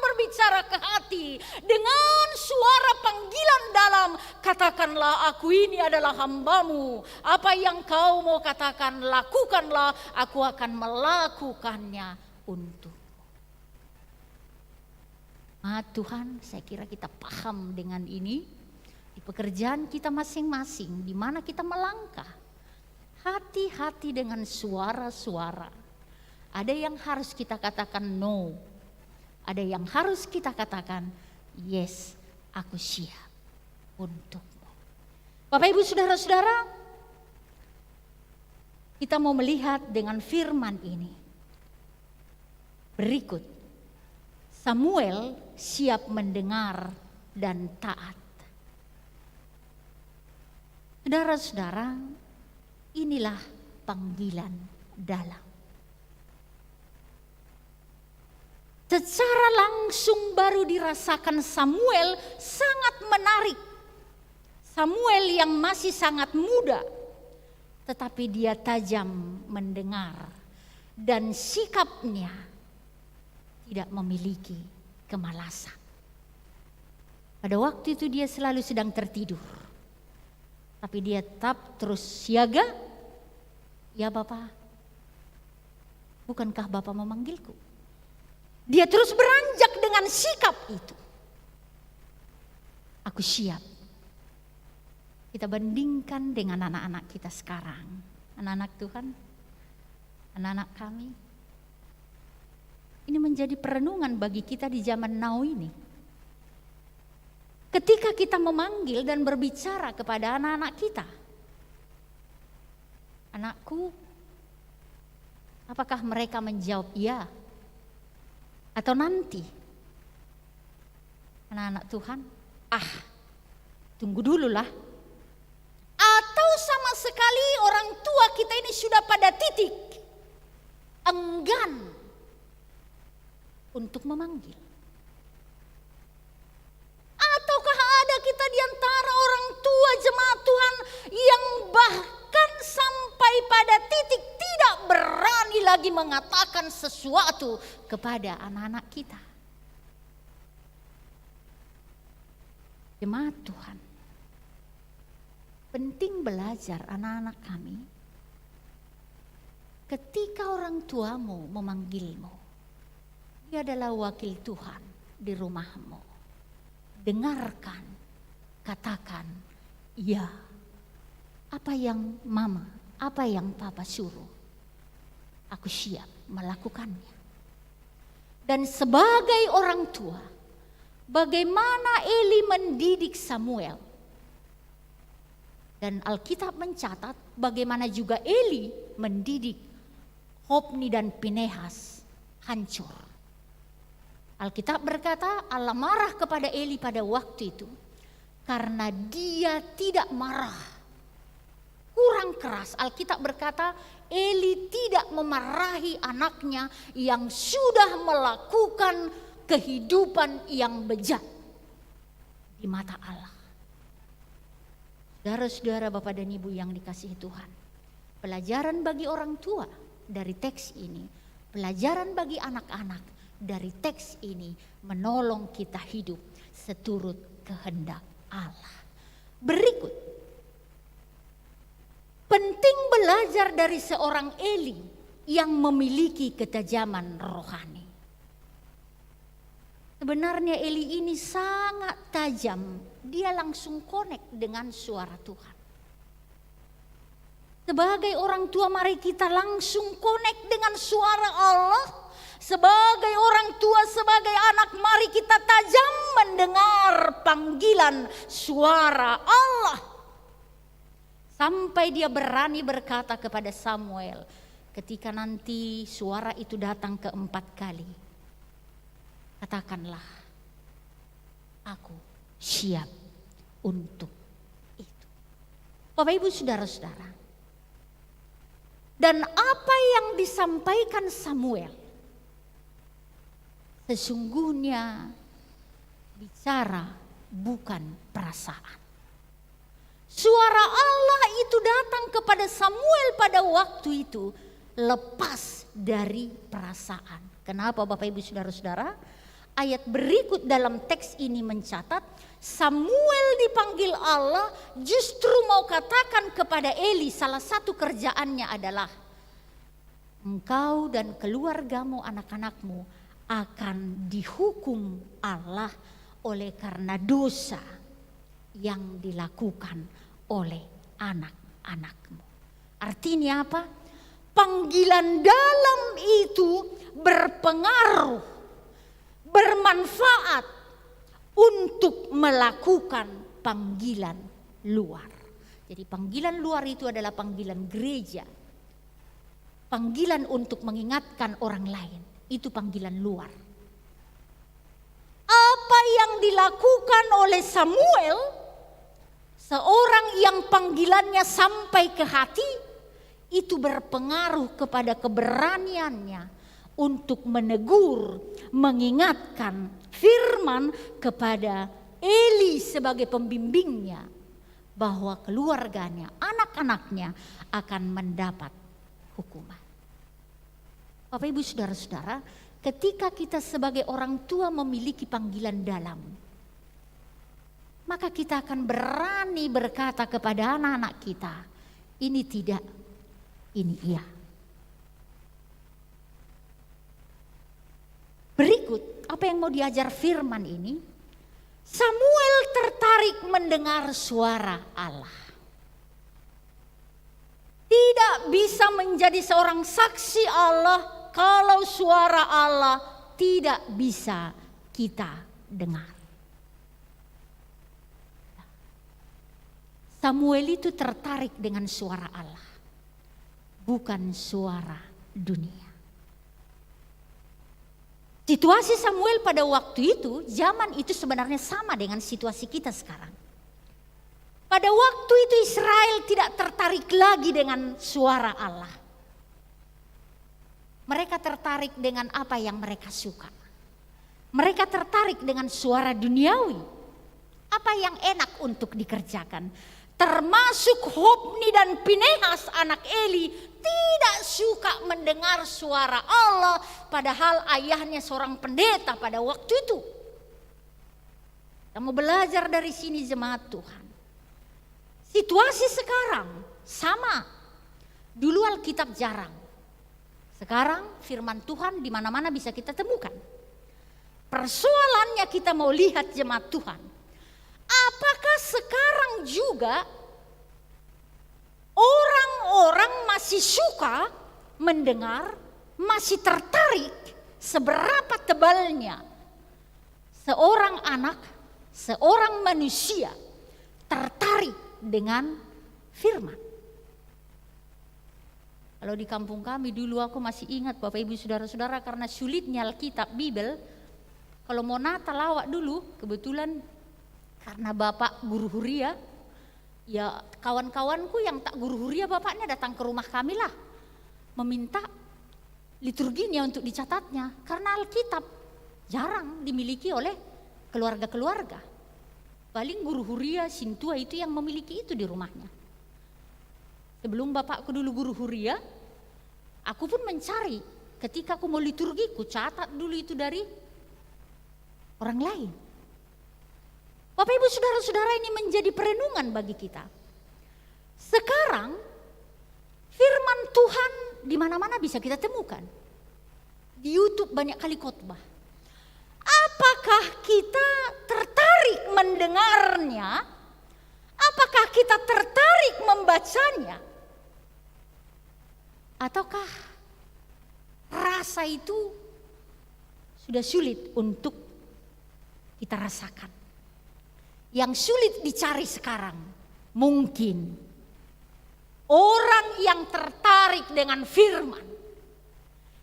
berbicara ke hati, dengan suara panggilan dalam, katakanlah aku ini adalah hambamu. Apa yang kau mau katakan, lakukanlah, aku akan melakukannya untuk. Tuhan, saya kira kita paham dengan ini. Di pekerjaan kita masing-masing, di mana kita melangkah. Hati-hati dengan suara-suara. Ada yang harus kita katakan no. Ada yang harus kita katakan yes, aku siap untukmu. Bapak Ibu Saudara-saudara, kita mau melihat dengan firman ini. Berikut, Samuel siap mendengar dan taat. Saudara-saudara, inilah panggilan dalam. Secara langsung baru dirasakan Samuel sangat menarik. Samuel yang masih sangat muda, tetapi dia tajam mendengar dan sikapnya tidak memiliki kemalasan. Pada waktu itu dia selalu sedang tertidur, tapi dia tetap terus siaga. Ya Bapa, bukankah Bapa memanggilku? Dia terus beranjak dengan sikap itu. Aku siap. Kita bandingkan dengan anak-anak kita sekarang. Anak-anak Tuhan, anak-anak kami. Ini menjadi perenungan bagi kita di zaman now ini. Ketika kita memanggil dan berbicara kepada anak-anak kita. Anakku, apakah mereka menjawab ya? Atau nanti? Anak-anak Tuhan, tunggu dulu lah. Atau sama sekali orang tua kita ini sudah pada titik enggan untuk memanggil. Ataukah ada kita di antara orang tua jemaat Tuhan yang bahkan sampai pada titik tidak berani lagi mengatakan sesuatu kepada anak-anak kita. Jemaat Tuhan, penting belajar anak-anak kami. Ketika orang tuamu memanggilmu, dia adalah wakil Tuhan di rumahmu. Dengarkan, katakan, ya, apa yang mama, apa yang papa suruh, aku siap melakukannya. Dan sebagai orang tua, bagaimana Eli mendidik Samuel. Dan Alkitab mencatat bagaimana juga Eli mendidik Hofni dan Pinehas hancur. Alkitab berkata Allah marah kepada Eli pada waktu itu karena dia tidak marah, kurang keras. Alkitab berkata Eli tidak memarahi anaknya yang sudah melakukan kehidupan yang bejat di mata Allah. Saudara-saudara, Bapak dan Ibu yang dikasihi Tuhan, pelajaran bagi orang tua dari teks ini, pelajaran bagi anak-anak dari teks ini menolong kita hidup seturut kehendak Allah. Berikut, penting belajar dari seorang Eli yang memiliki ketajaman rohani. Sebenarnya Eli ini sangat tajam, dia langsung connect dengan suara Tuhan. Sebagai orang tua mari kita langsung connect dengan suara Allah. Sebagai orang tua, sebagai anak mari kita tajam mendengar panggilan suara Allah. Sampai dia berani berkata kepada Samuel, ketika nanti suara itu datang keempat kali, katakanlah, aku siap untuk itu. Bapak Ibu Saudara-saudara, dan apa yang disampaikan Samuel sesungguhnya bicara bukan perasaan. Suara Allah itu datang kepada Samuel pada waktu itu lepas dari perasaan. Kenapa Bapak Ibu Saudara-saudara? Ayat berikut dalam teks ini mencatat Samuel dipanggil Allah justru mau katakan kepada Eli, salah satu kerjaannya adalah engkau dan keluargamu, anak-anakmu akan dihukum Allah oleh karena dosa yang dilakukan oleh anak-anakmu. Artinya apa? Panggilan dalam itu berpengaruh, bermanfaat untuk melakukan panggilan luar. Jadi panggilan luar itu adalah panggilan gereja. Panggilan untuk mengingatkan orang lain, itu panggilan luar. Apa yang dilakukan oleh Samuel, seorang yang panggilannya sampai ke hati, itu berpengaruh kepada keberaniannya untuk menegur, mengingatkan firman kepada Eli sebagai pembimbingnya bahwa keluarganya, anak-anaknya akan mendapat hukuman. Bapak Ibu Saudara-saudara, ketika kita sebagai orang tua memiliki panggilan dalam, maka kita akan berani berkata kepada anak-anak kita, ini tidak, ini iya. Berikut apa yang mau diajar firman ini, Samuel tertarik mendengar suara Allah. Tidak bisa menjadi seorang saksi Allah kalau suara Allah tidak bisa kita dengar. Samuel itu tertarik dengan suara Allah, bukan suara dunia. Situasi Samuel pada waktu itu, zaman itu sebenarnya sama dengan situasi kita sekarang. Pada waktu itu Israel tidak tertarik lagi dengan suara Allah. Mereka tertarik dengan apa yang mereka suka. Mereka tertarik dengan suara duniawi. Apa yang enak untuk dikerjakan. Termasuk Hofni dan Pinehas anak Eli tidak suka mendengar suara Allah, padahal ayahnya seorang pendeta pada waktu itu. Kita mau belajar dari sini jemaat Tuhan. Situasi sekarang sama. Dulu Alkitab jarang. Sekarang firman Tuhan di mana-mana bisa kita temukan. Persoalannya kita mau lihat jemaat Tuhan. Apakah sekarang juga orang-orang masih suka mendengar, masih tertarik seberapa tebalnya seorang anak, seorang manusia tertarik dengan firman? Kalau di kampung kami dulu aku masih ingat Bapak Ibu Saudara-saudara, karena sulitnya Alkitab Bible, kalau mau Natal lawak dulu, kebetulan karena Bapak guru huria, ya kawan-kawanku yang tak guru huria bapaknya datang ke rumah kami lah, meminta liturginya untuk dicatatnya, karena Alkitab jarang dimiliki oleh keluarga-keluarga. Paling guru huria Sintua itu yang memiliki itu di rumahnya. Sebelum bapakku dulu guru huria, aku pun mencari. Ketika aku mau liturgi, ku catat dulu itu dari orang lain. Bapak Ibu Saudara-saudara, ini menjadi perenungan bagi kita. Sekarang firman Tuhan di mana-mana bisa kita temukan. Di YouTube banyak kali khotbah. Apakah kita tertarik mendengarnya? Apakah kita tertarik membacanya? Ataukah rasa itu sudah sulit untuk kita rasakan? Yang sulit dicari sekarang mungkin Orang yang tertarik dengan firman.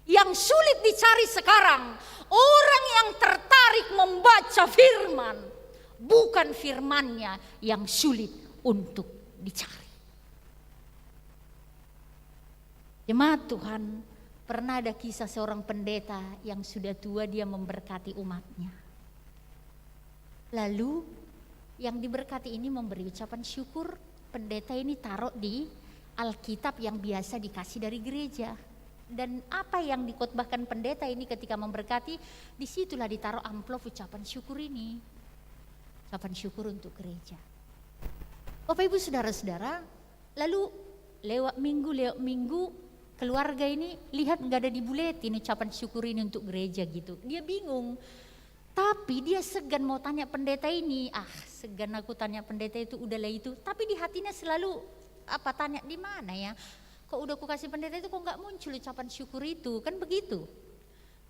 Yang sulit dicari sekarang, orang yang tertarik membaca firman, bukan firmannya yang sulit untuk dicari. Jemaat Tuhan, pernah ada kisah seorang pendeta yang sudah tua, dia memberkati umatnya. Lalu yang diberkati ini memberi ucapan syukur, pendeta ini taruh di Alkitab yang biasa dikasih dari gereja. Dan apa yang dikhotbahkan pendeta ini ketika memberkati, disitulah ditaruh amplop ucapan syukur ini. Ucapan syukur untuk gereja. Bapak Ibu saudara-saudara, lalu lewat minggu, keluarga ini lihat nggak ada di buletin ucapan syukur ini untuk gereja gitu. Dia bingung. Tapi dia segan mau tanya pendeta ini. Segan aku tanya pendeta itu, udahlah itu. Tapi di hatinya selalu tanya di mana ya? Kok udah aku kasih pendeta itu kok nggak muncul ucapan syukur itu, kan begitu.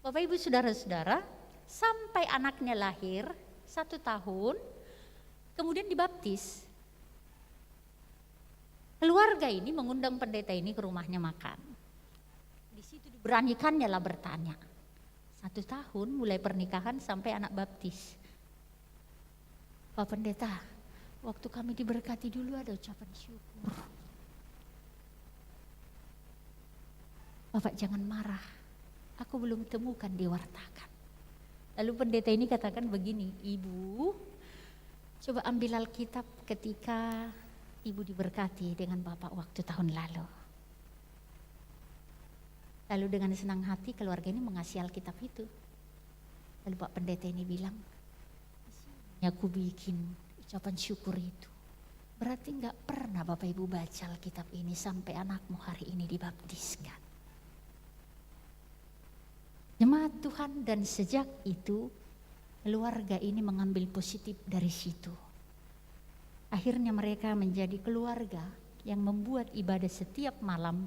Bapak Ibu saudara-saudara, sampai anaknya lahir 1 tahun, kemudian dibaptis. Keluarga ini mengundang pendeta ini ke rumahnya makan. Di situ diberanikannya lah bertanya. 1 tahun mulai pernikahan sampai anak baptis. Pak Pendeta, waktu kami diberkati dulu ada ucapan syukur. Bapak jangan marah, aku belum temukan diwartakan. Lalu pendeta ini katakan begini, Ibu coba ambil Alkitab ketika Ibu diberkati dengan Bapak waktu tahun lalu. Lalu dengan senang hati keluarga ini mengasih Alkitab itu. Lalu Pak Pendeta ini bilang, aku bikin ucapan syukur itu. Berarti gak pernah Bapak Ibu baca Alkitab ini sampai anakmu hari ini dibaptiskan. Jemaat Tuhan, dan sejak itu keluarga ini mengambil positif dari situ. Akhirnya mereka menjadi keluarga yang membuat ibadah setiap malam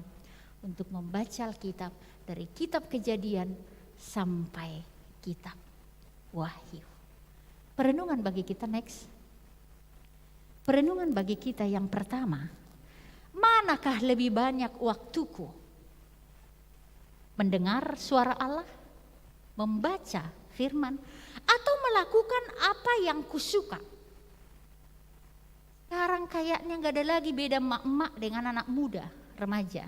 untuk membaca Alkitab dari kitab Kejadian sampai kitab Wahyu. Perenungan bagi kita next. Perenungan bagi kita yang pertama, manakah lebih banyak waktuku? Mendengar suara Allah, membaca firman, atau melakukan apa yang kusuka? Sekarang kayaknya gak ada lagi beda emak-emak dengan anak muda, remaja.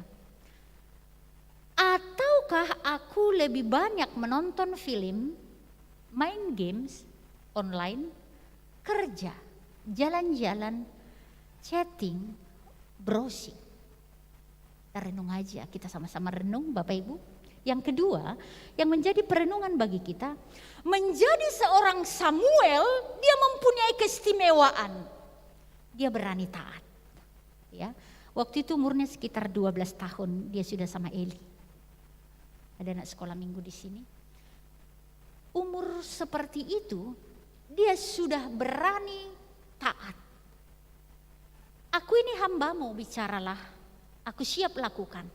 Ataukah aku lebih banyak menonton film, main games online, kerja, jalan-jalan, chatting, browsing? Kita renung aja, kita sama-sama renung Bapak Ibu. Yang kedua, yang menjadi perenungan bagi kita, menjadi seorang Samuel, dia mempunyai keistimewaan. Dia berani taat. Ya, waktu itu umurnya sekitar 12 tahun, dia sudah sama Eli. Ada anak sekolah minggu di sini. Umur seperti itu, dia sudah berani taat. Aku ini hambamu, bicaralah, aku siap lakukan.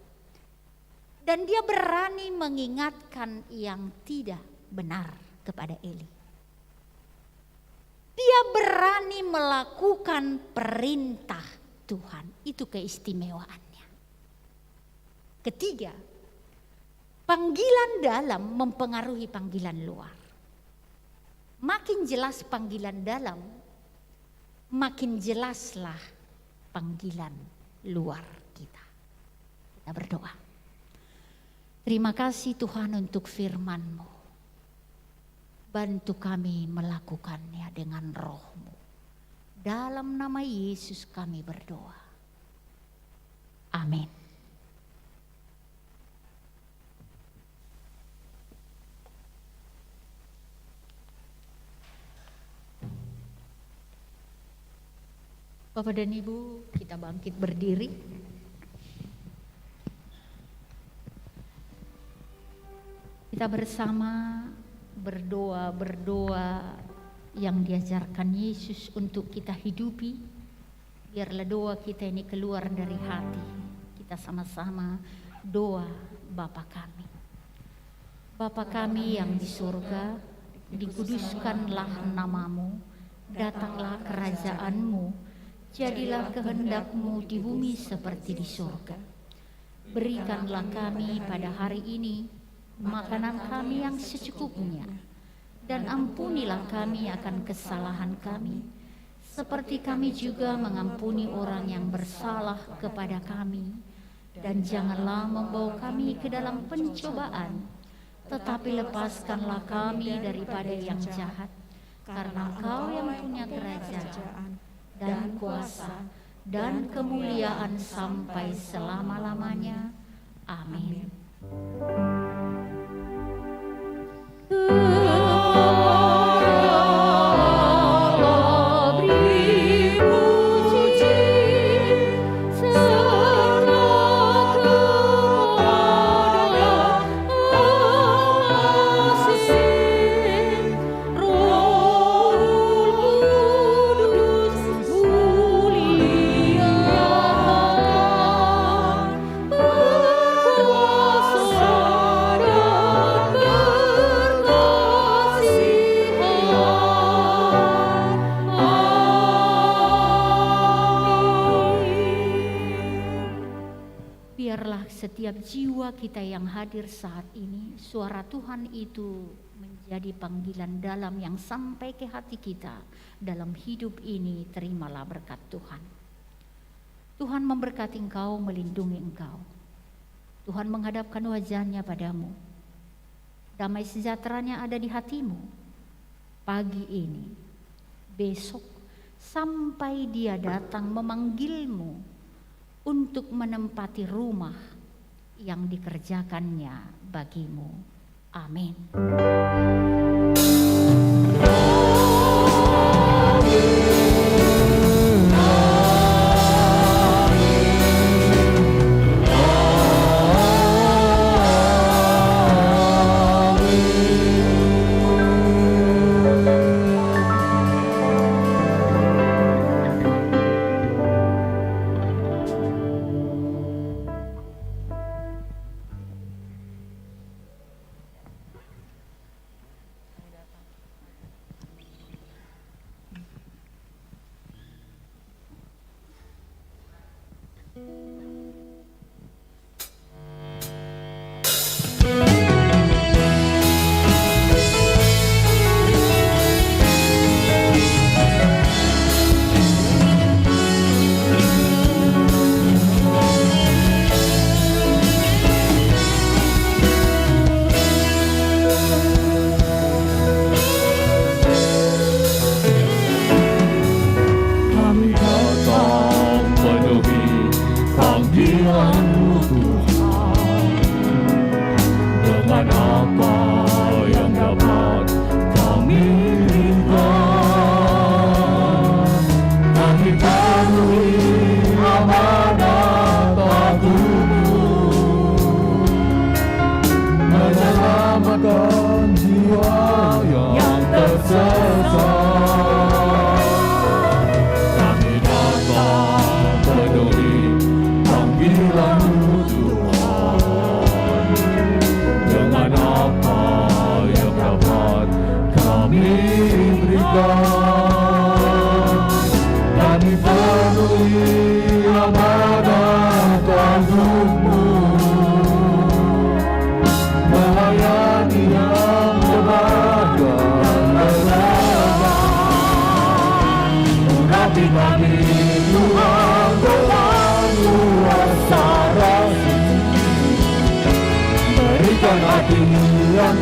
Dan dia berani mengingatkan yang tidak benar kepada Eli. Dia berani melakukan perintah Tuhan. Itu keistimewaannya. Ketiga, panggilan dalam mempengaruhi panggilan luar. Makin jelas panggilan dalam, makin jelaslah panggilan luar kita. Kita berdoa. Terima kasih Tuhan untuk firman-Mu. Bantu kami melakukannya dengan roh-Mu. Dalam nama Yesus kami berdoa. Amin. Bapak dan Ibu, kita bangkit berdiri. Kita bersama berdoa yang diajarkan Yesus untuk kita hidupi. Biarlah doa kita ini keluar dari hati. Kita sama-sama doa Bapa kami. Bapa kami yang di surga, dikuduskanlah namamu, datanglah kerajaan-Mu, Jadilah kehendak-Mu di bumi seperti di surga. Berikanlah kami pada hari ini makanan kami yang secukupnya, dan ampunilah kami akan kesalahan kami, seperti kami juga mengampuni orang yang bersalah kepada kami. Dan janganlah membawa kami ke dalam pencobaan, tetapi lepaskanlah kami daripada yang jahat, karena Engkau yang punya kerajaan dan kuasa dan kemuliaan sampai selama-lamanya. Amin. Biarlah setiap jiwa kita yang hadir saat ini, suara Tuhan itu menjadi panggilan dalam yang sampai ke hati kita. Dalam hidup ini terimalah berkat Tuhan. Tuhan memberkati engkau, melindungi engkau. Tuhan menghadapkan wajahnya padamu. Damai sejahteranya ada di hatimu. Pagi ini, besok, sampai Dia datang memanggilmu untuk menempati rumah yang dikerjakannya bagimu. Amin. Berikan hati yang